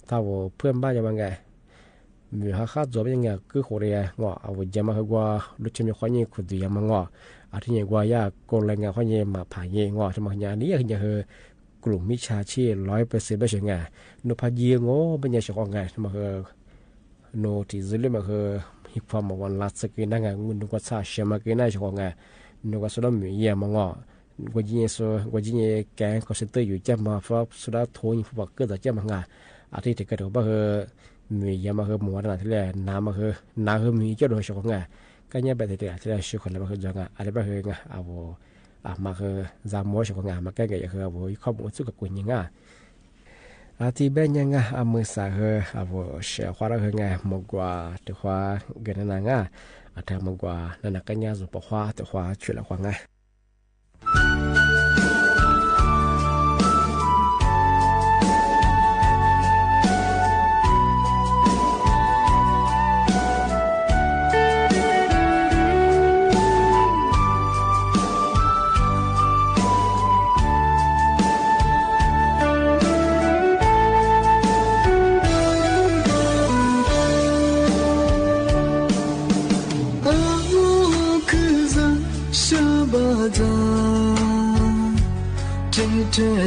ถ้าว่าเพื่อนบ้านยังไงมือหาข้าวจบเป็นยังไงคือโคตรเอาจะมาคือว่าลูกชายมีความยิ่งขุดดีมางที่ยังว่ายากโกงแรงงานความยิ่งมาผ่านยิ่งทำมาอย่างนี้คือยังคือกลุ่มมิชาชีพ100%ไม่ใช่ไงนุพยีงเป็นยังไงของไงทำมาคือโนที่จะเรื่องมาคือฮิปฮอปมาวันลัดสกินนั่งไงงูนุกัสซาเชื่อมากินได้ของไงนุกัสสุดมือเยี่ยมกว่าจีเนี่ยแกงคอนเซนเตอร์อยู่เจ้ามาฟ้าสุดาโถยผู้บักเกิดจากเจ้ามังงาอาทิตย์ที่เกิดว่าคือมียามาคือหมวดนาที่แรกน้ำมาคือน้ำคือมีเจ้าโดยเฉพาะไงก็เนี่ยแบบที่แรกที่แรกชื่อคนแล้วมาคือจังอะไรแบบคือไงมาคือจามโมเฉพาะไงมาแก้ไขคือข้อมูลสุขกุญยังไงที่เป็นยังไงมือสาคือเชื่อว่าเราคือไงมากกว่าตัวว่าเกิดนั่งถ้ามากกว่านั่นก็เนี่ยสุภาพว่าตัวว่าช่วยเราว่าไง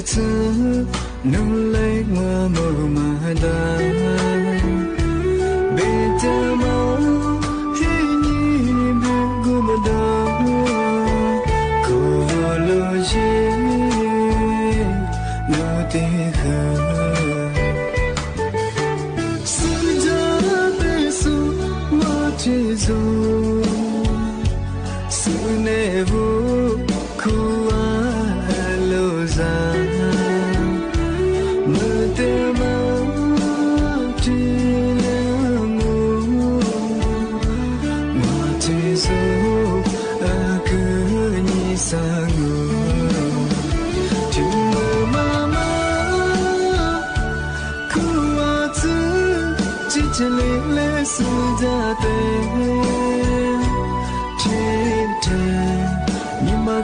เธอนุ่งเล็กมาโมมาดาเบตมาเฮนีเบกุมาดาโคโลจีโนติคาสุดาเบสุมาจิซูสุเนบุคู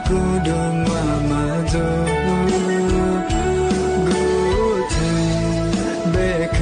กูดงว่ามาโจกูเทเบค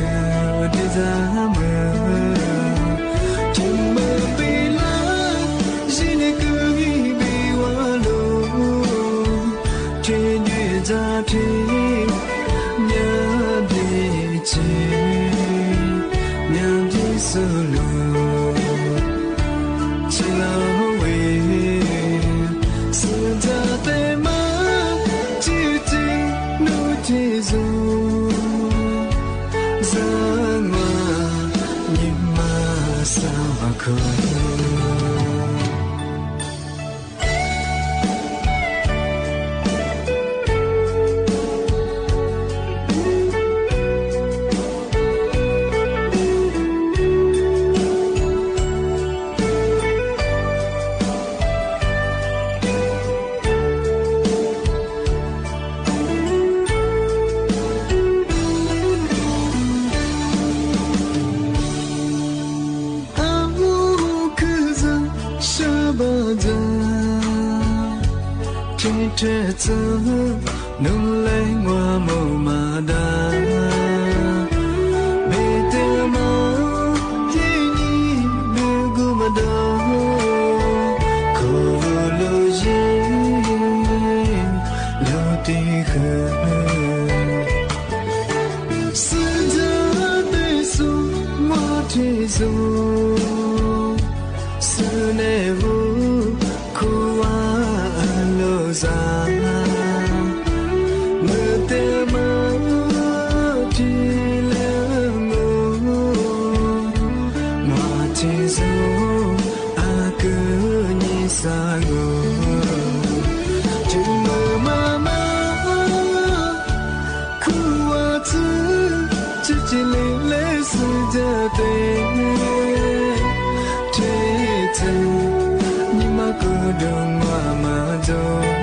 trên thế giới nung lấy hoa màu mà đa bề te mà thế nhỉ bề gu mà đa khổ lo gì lo tì khờ sự ra tới số hoa thế rồi sự này vô ra mơ te mơ thì lẽ ngô mà chỉ dấu cứ như xa ngô chừng mơ mà khu hoa chứ chỉ lấy sự ra tên thế chân nhưng mà cứ đường mà rồi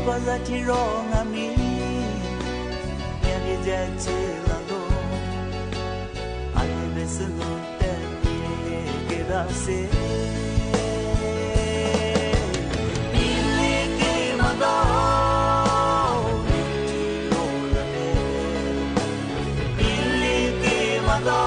kwa za chiro ngami ya ni je chi la do ani me su no te ni ke da se ili ke ma do no la ne ili ke ma do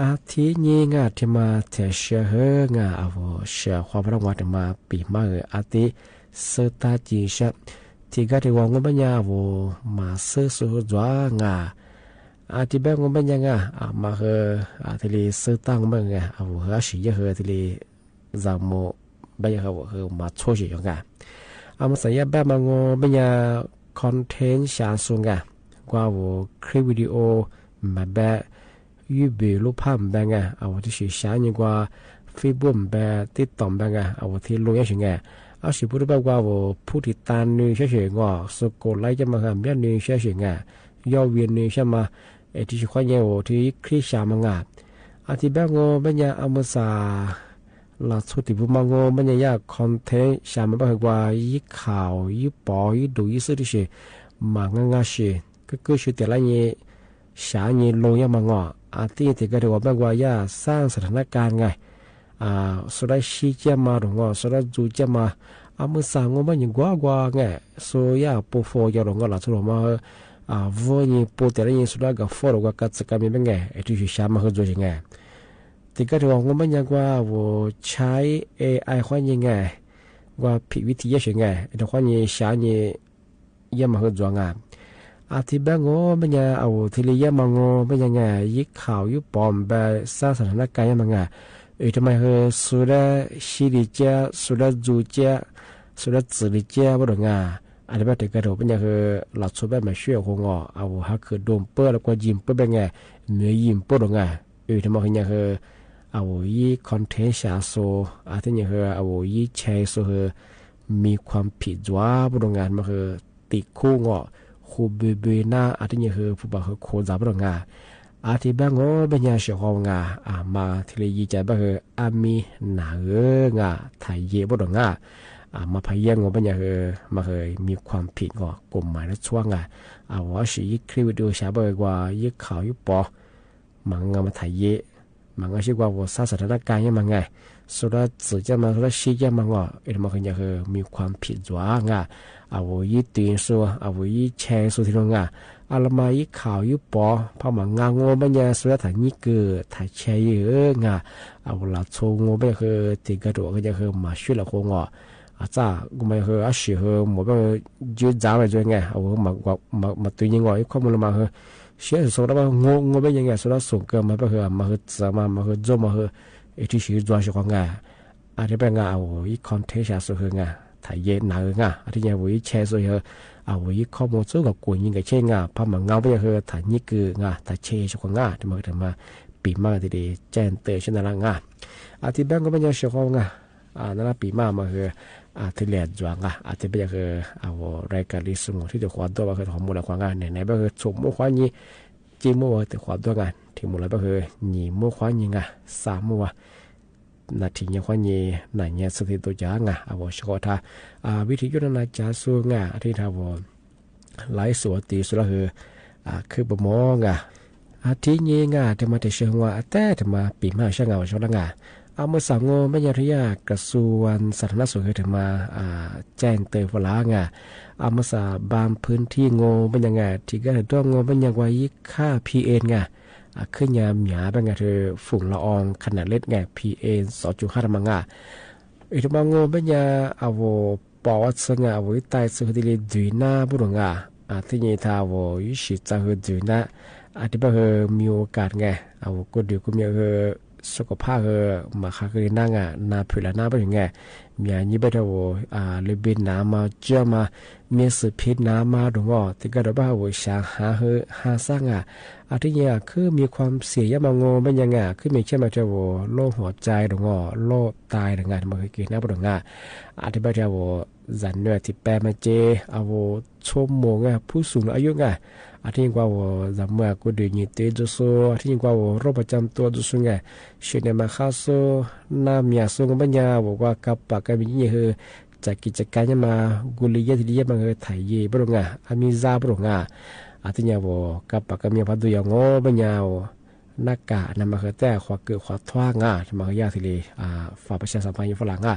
อาทินี้งาที่มาเทเชเฮงาอาวเชความรักวัดมาปีมาอาทิเสตาจีเชที่ก็ที่วางบัญญาวมาเสสุจวางาอาทิแบบบัญญางามาเฮอาทิลีเสตังบังาอาวเฮอาชีเฮทิลีจามโมบัญญาเฮมาโชจิยงาอามาสัญญาแบบมังบัญญาคอนเทนต์ชาสุงากว่าคลิปวิดีโอมาแบบยูบีรูปภาพแบบไงเอาที่สื่อสารยังกว่าฟีบุ่มแบบติดต่อแบบไงเอาที่ลงยังไงเอาสิพูดแบบว่าผู้ติดตามนี่เฉยๆก็สกุลไล่จะมาหาแบบนี่เฉยๆไงย่อเวียนนี่ใช่ไหมที่ช่วยเนี่ยที่คริสต์มาไงอาทิตย์แบบงอแบบยังเอามาสาหลักสุดที่พูดมางอแบบยังยากคอนเทนต์ชามันแบบว่ายี่ข่าวยี่ปอยี่ดูยี่สื่อที่สื่อมาง่ายๆสื่อก็คือสื่อแต่ละเนี่ยสารเนี่ยลงยังมางออาทิตย์ที่ก็เรียกว่าแบบว่าย่าสร้างสถานการณ์ไงสุดท้ายชี้แจงมาหรือว่าสุดท้ายจูแจงมาอามือสั่งว่าอย่างกว่าไงสุดท้ายปูฟอยาหรือว่าหลักสุดมาวันนี้ปูแต่ละอย่างสุดท้ายก็ฟอหรือว่ากัดสกัดมีเป็นไงที่ชื่อชามาคือจูยังไงที่ก็เรียกว่าอย่างว่าใช้ AI ความยังไงว่าผิดวิธียังไงแต่ความยังสารเนี่ยยังมาคือจูงอาทิตย์แบบงอเป็นยังเอาทีเรียมางอเป็นยังไงยิ่งข่าวยิ่งปลอมแบบสร้างสถานการณ์ยังไงทำไมสุดาชีริเจ้าสุดาจูเจ้าสุดาจิริเจ้าบ่ดงาอันนี้แบบเด็กกระโดดเป็นยังหลักสูตรแบบมาช่วยคงเอาฮักคือโดมเปิดแล้วก็ยิ้มเปิดเป็นไงเนื้อยิ้มเปิดดงาทำไมยังเอายี่คอนเทนต์ชาโซอาทิตย์ยังเอายี่แชร์โซมีความผิดจ้าบ่ดงามาติดคู่งอคูเบเบน่าอาทิตย์ยังผู้บ่าวโคจาบ่ดงาอาทิตย์แบบงอเป็นยังเสียของงามาทีเลยยี่ใจแบบอามีหนางาไทยเย่บ่ดงามาพยายามว่าเป็นยังมามีความผิดก็กฎหมายและช่วงว่าสิคลิปวิดีโอชาบกว่ายี่ข่าวยี่ปอมันงามาไทยเย่มันก็ชื่อว่าว่าสถานการณ์ยังมันไงสุดท้ายสื่อจะมาสุดท้ายชี้จะมันก็มันก็ยังมีความผิดจ้างว่ายี่ตีนซัวว่ายี่แชร์สุดที่ตรงอาลมายี่ข่าวยี่ปอพอมางางงบัญญัติสุดท้ายยี่เกิดถ่ายแชร์เยอะเอาละโชงงบัญญัติติดกระโดดก็จะมาช่วยละคงจ้ากูไม่อาศัยหมดแบบยืดจ้าไปจนไงมาตัวยังไงข้อมูลมาเชื่อสุดแล้วงงไปยังไงสุดแล้วส่งเกินมาไปมาจะมาจมมาที่ชื่อจ้าสิของอันนี้เป็นอีคอนเทนต์สุดถ่ายเย็นหนาอันที่ยังแชร์สุดอีข้อมูลสุดกับกูยังไงเช่นพอมาเงาไปยังถ่ายนี่คือถ่ายแชร์สุดของที่มาปีมาที่ดีแจ้งเตือนเช่นนั้นอันที่แบงก์ก็เป็นยังสุดของนั่นปีมาที่เรียนจวงที่เป็นเอารายการลิสงที่จะขวานตัวมาของมูลความงานในแบบสมมูลความนี้จีมูที่ขวานตัวงานที่มูลแบบหนีมูลความนี้สามมูลนาทีนี้ความนี้ไหนเนี่ยสถิตตัวจ้างเอาชกท่าวิธียุทธนาจาสูงที่ทำหลายส่วนตีสุดคือบ่มองที่นี้ที่มาที่เชิงว่าแต่มาปีมาช่างเอาชอบละ เอาเมื่อสาวโง่ไม่ยาริยากระทรวงสาธารณสุขเคยถึงมาแจ้งเตือนฝรั่งเอามาสาบางพื้นที่โง่เป็นยังไงที่ก็เห็นตัวโง่เป็นยังไงค่า PM ขึ้นยาหมีเป็นไงเธอฝุ่นละอองขนาดเล็กไง PM 2.5 ทำมังอีกทั้งโง่เป็นยาเอาปอดสงเอาไว้ใต้สุขที่ดีหน้าบุรุษที่นี่ถ้าว่ายุชิจะเหือดีหน้าที่บ่มีโอกาสไงเอาก็เดี๋ยวก็มีสุขภาพมาคักเลยนั่งนาผิวละหน้าไปถึงไงมีอันนี้ไปเท่าเลยบินน้ำมาเจ้ามามีสืบพิษน้ำมาดงที่ก็ได้บ้าว่าช่างหาสร้างที่นี่คือมีความเสียยามังโง่เป็นยังไงคือมีเช่นมาเท่าโรคหัวใจดงโรคตายดงมาเคยกินน้ำดงที่ไปเท่าจันเนื้อที่แปรมาเจเอาชั่วโมงผู้สูงอายุที่ยิ่งกว่าจำเมื่อกูดูนี่เตจุโซที่ยิ่งกว่าโรคประจำตัวจุโซเช่นมาข้าวโซน้ำยาโซก็ไม่ยาบอกว่ากับปากกันมีเหือจากกิจการยังมากุลียที่ดีมาเหือถ่ายเย่บรุงอามีซาบรุงที่นี่บอกกับปากกันมีพัดดูอย่างงไม่ยาวนักกะนำมาเหือแต่ขวาเกือบขวาท้างที่มาเหือยาทีเลยฝ่ายประชาสัมพันธ์ฝรั่ง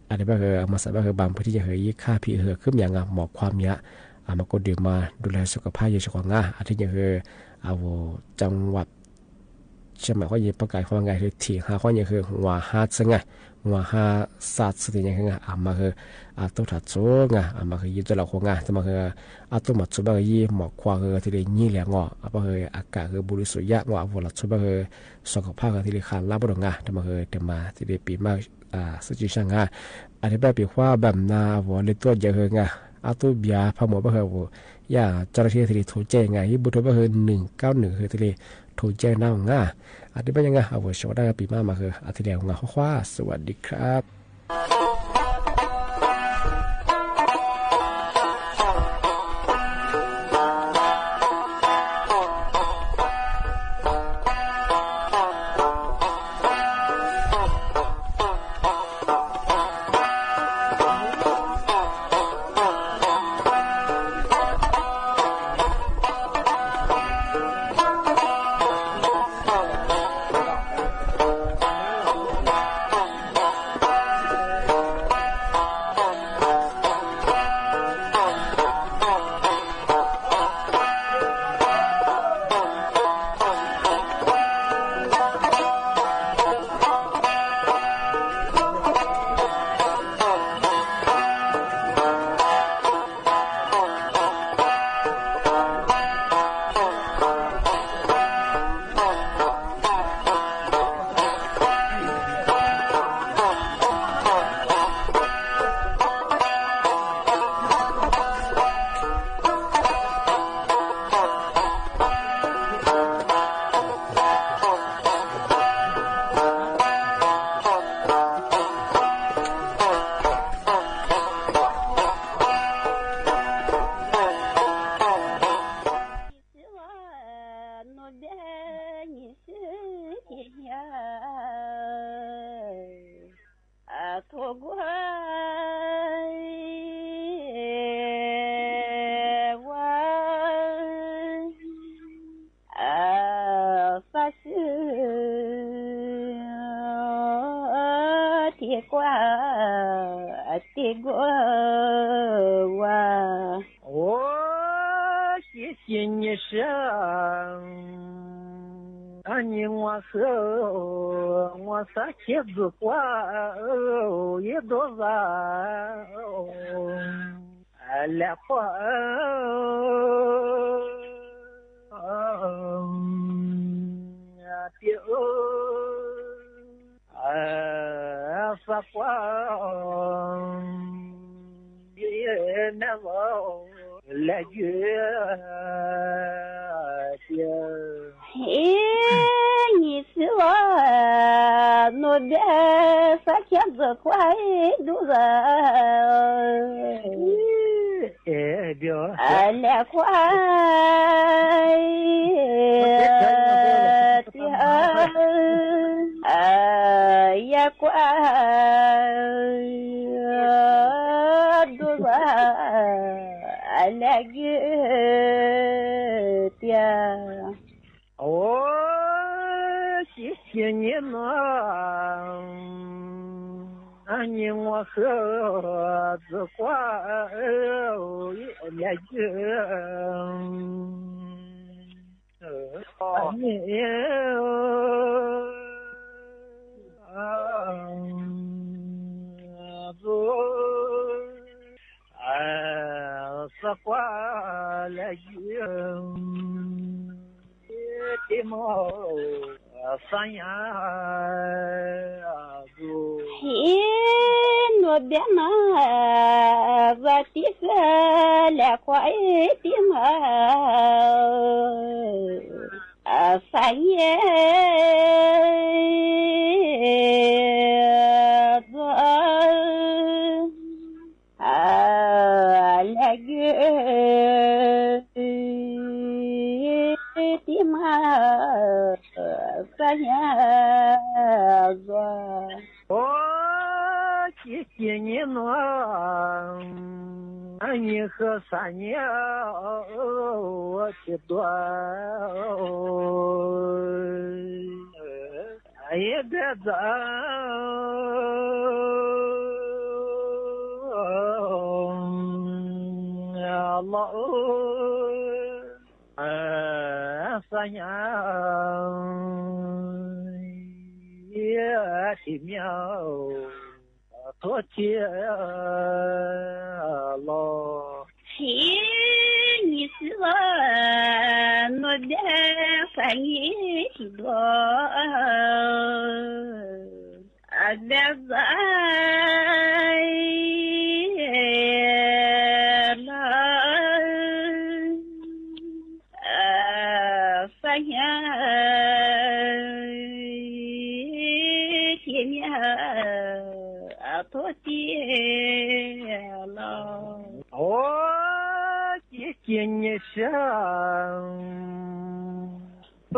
อันนี้ก็คือมาใส่ก็คือบางพื้นที่จะเหือค่าพีเหือขึ้นอย่างหมอกความเนี้ยมาก็เดี๋ยวมาดูแลสุขภาพเยอะชัวร์อาทิตย์ยังคือเอาจังหวัดใช่ไหมว่ายังประกาศความไงคือที่หาความยังคือหัวหาซึ่งหัวหาสัตว์สิ่งยังคือมาคือตัวถัดโซ่มาคือยืดตัวเราคงแต่มาคือตัวหมดสุบะคือยี่หมอกควาคือที่เรียนี่แหละมาคืออากาศคือบริสุทธิ์ยากวันละสุบะคือสุขภาพที่เรียขาดรับรองแต่มาคือแต่มาที่เรียปีมากสุจิช่างอันนี้แบบปีว่าแบบนาวันเลยตัวเยอะคือตัวเบียพาหมอบ่เฮาอย่าเจ้าหน้าที่ที่โทรแจ้งที่บุตรบ่เฮา191คือที่โทรแจ้งนำอันนี้เป็นยังไงเอาสวัสดีปีมาคืออาทิตย์แล้วขอสวัสดีครับ切子瓜也多少来花丢发光也难忘来月你是我弄的啥钱子快都是来快也快都是来月的些年呢，你我和子挂也就你子挂了的毛三呀嘿，那边嘛，我的个来快的嘛，三爷子来个的嘛，三爷子。谢谢你呢，你和三年我去多，也别走，老三年也的苗。多谢了。嘿，你是我那边翻译的多，别在那翻译前面。多谢了，我谢谢你上，我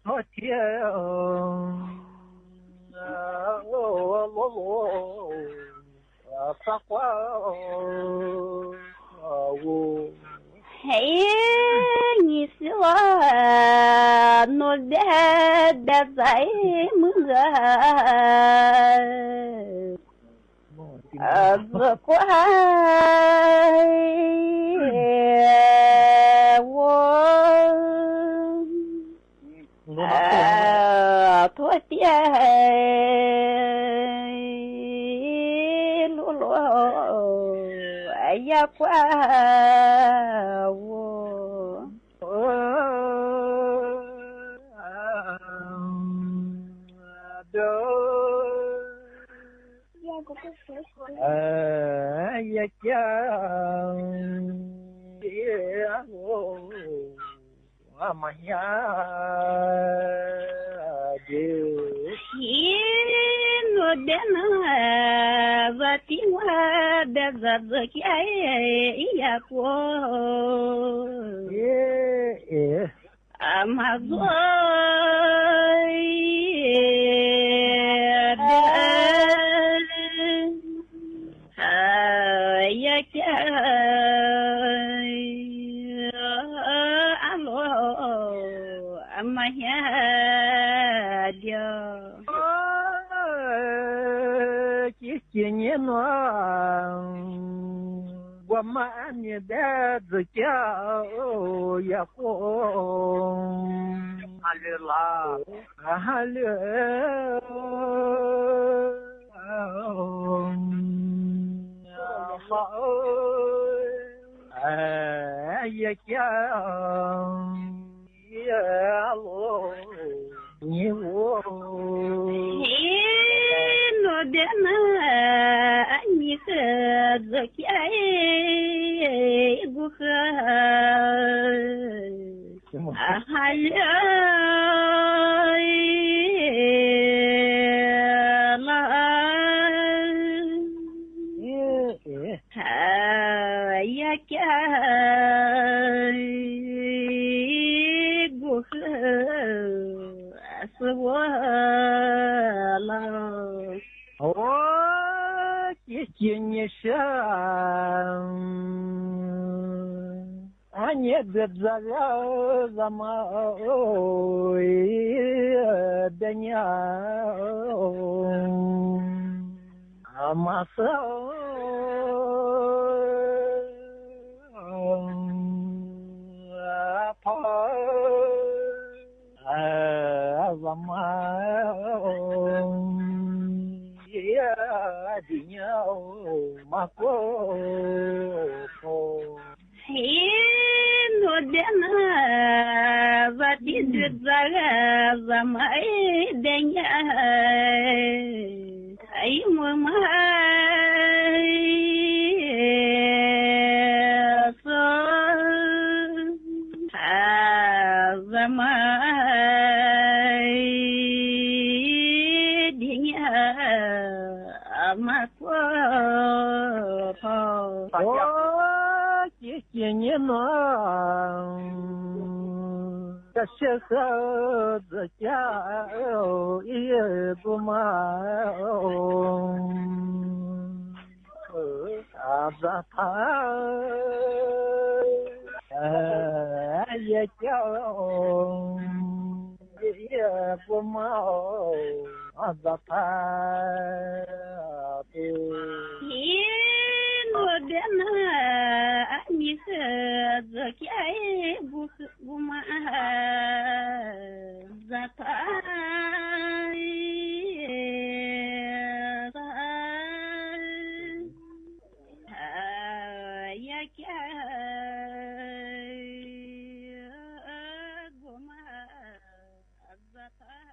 多谢撒花我。嘿，你是我那边的在么个子乖我多点露露哎呀乖我也讲我们呀就天我的那我的我的日子哎呀过马做谢年呢，我们你的子叫也红，哈利啦，哈利，也叫也路你我。我的那你和这家不和哈了呀家不和是我了。我谢谢你上。не бедзага зама ой дня амаса па зама я дня мако no dena vati dzaga zamai denya ai mama so zamai denya amakwa не на кашха зача и бума азата я чао я бума азата dena ani zakai buma zatai ya kya buma zatai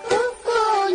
Cuckoo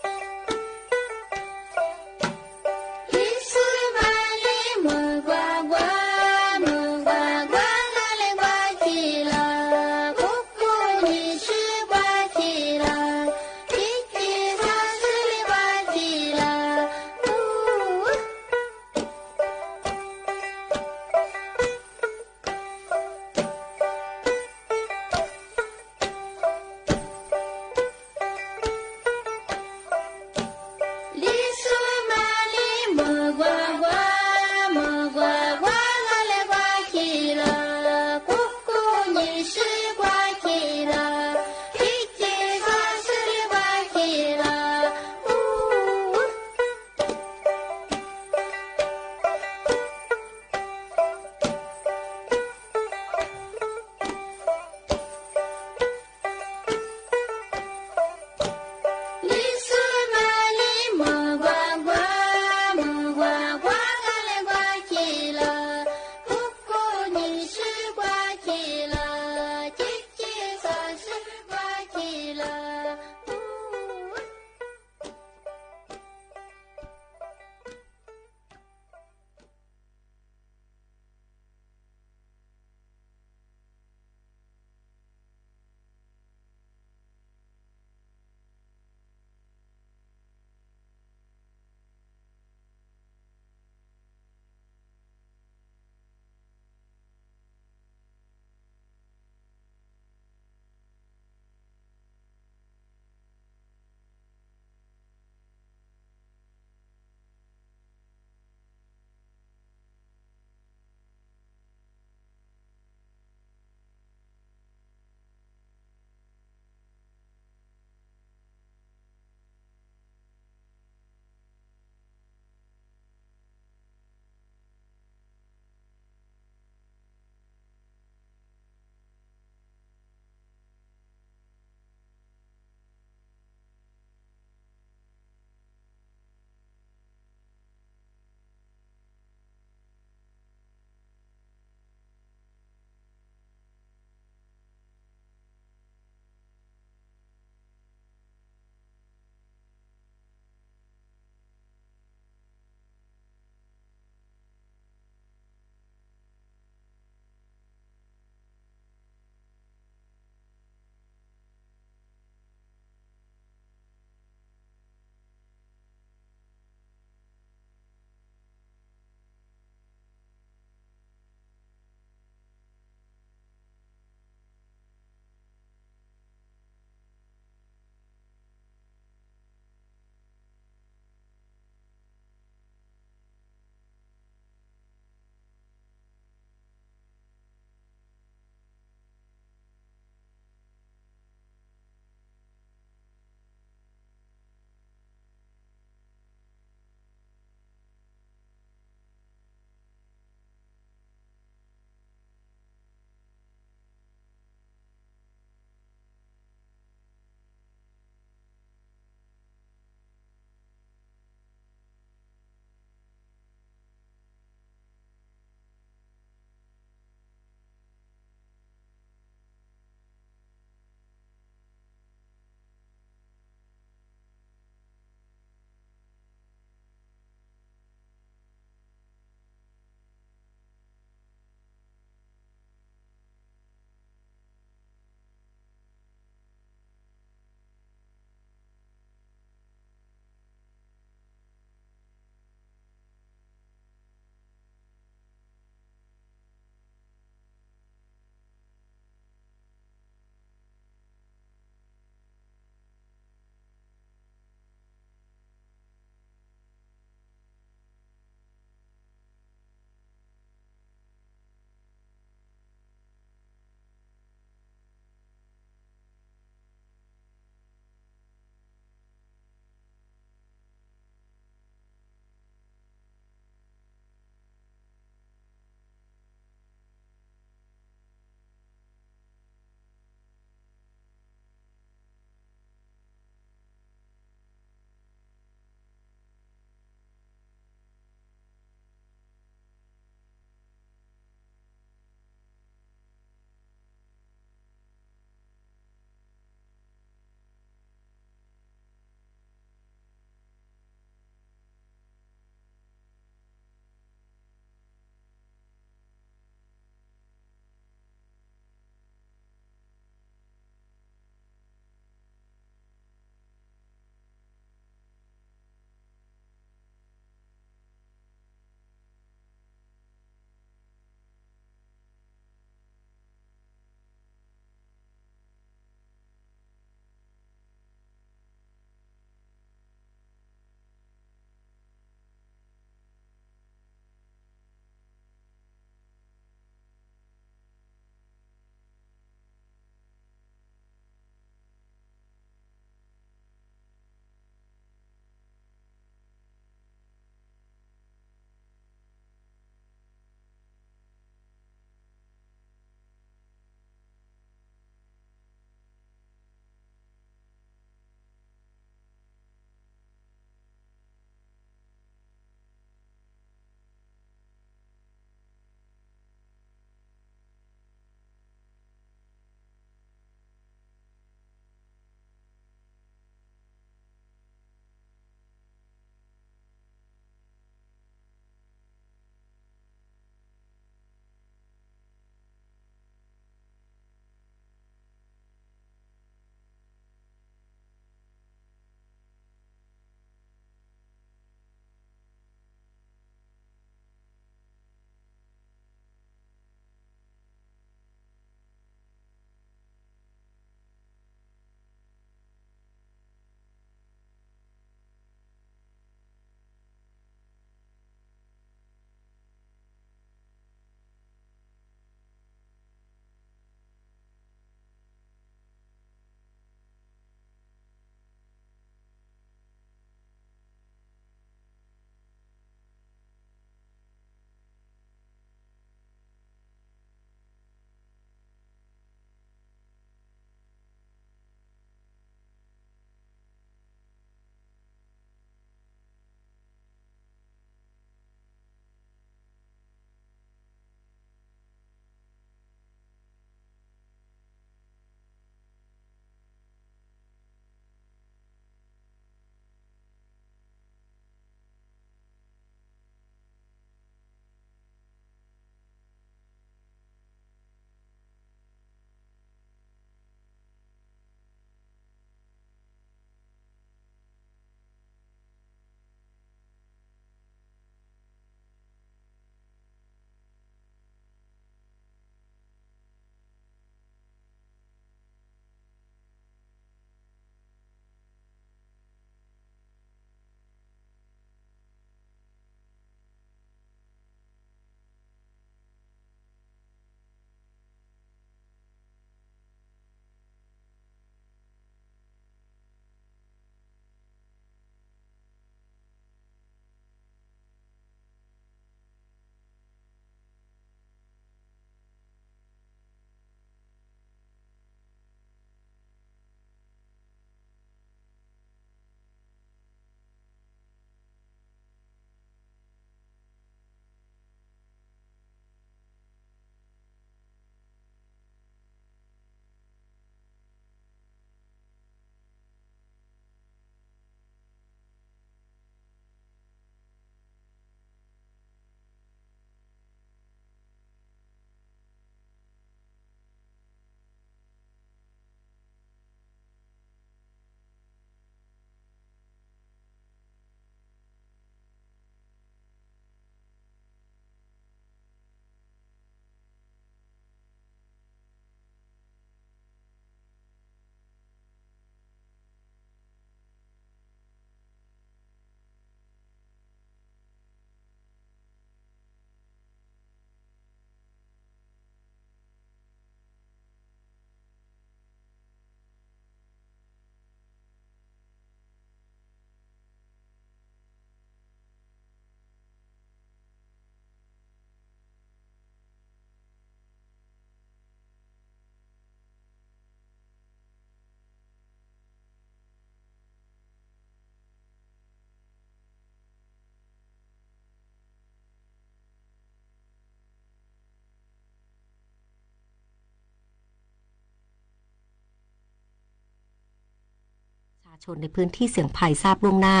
ชนในพื้นที่เสี่ยงภัยทราบล่วงหน้า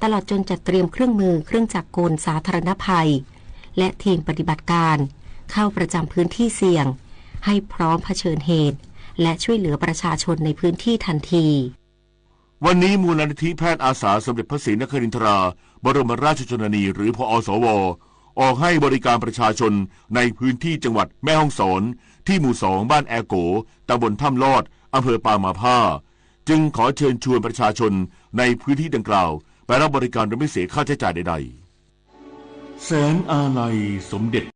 ตลอดจนจัดเตรียมเครื่องมือเครื่องจักรกลสาธารณภัยและทีมปฏิบัติการเข้าประจำพื้นที่เสี่ยงให้พร้อมเผชิญเหตุและช่วยเหลือประชาชนในพื้นที่ทันทีวันนี้มูลนิธิแพทย์อาสาสมเด็จพระศรีนครินทราบรมราชชนนีหรือพอสวออกให้บริการประชาชนในพื้นที่จังหวัดแม่ฮ่องสอนที่หมู่2บ้านแอโกตำบลถ้ำลอดอำเภอปางมาผ้าจึงขอเชิญชวนประชาชนในพื้นที่ดังกล่าวไปรับบริการโดยไม่เสียค่าใช้จ่ายใดๆแสนอาลัยสมเด็จ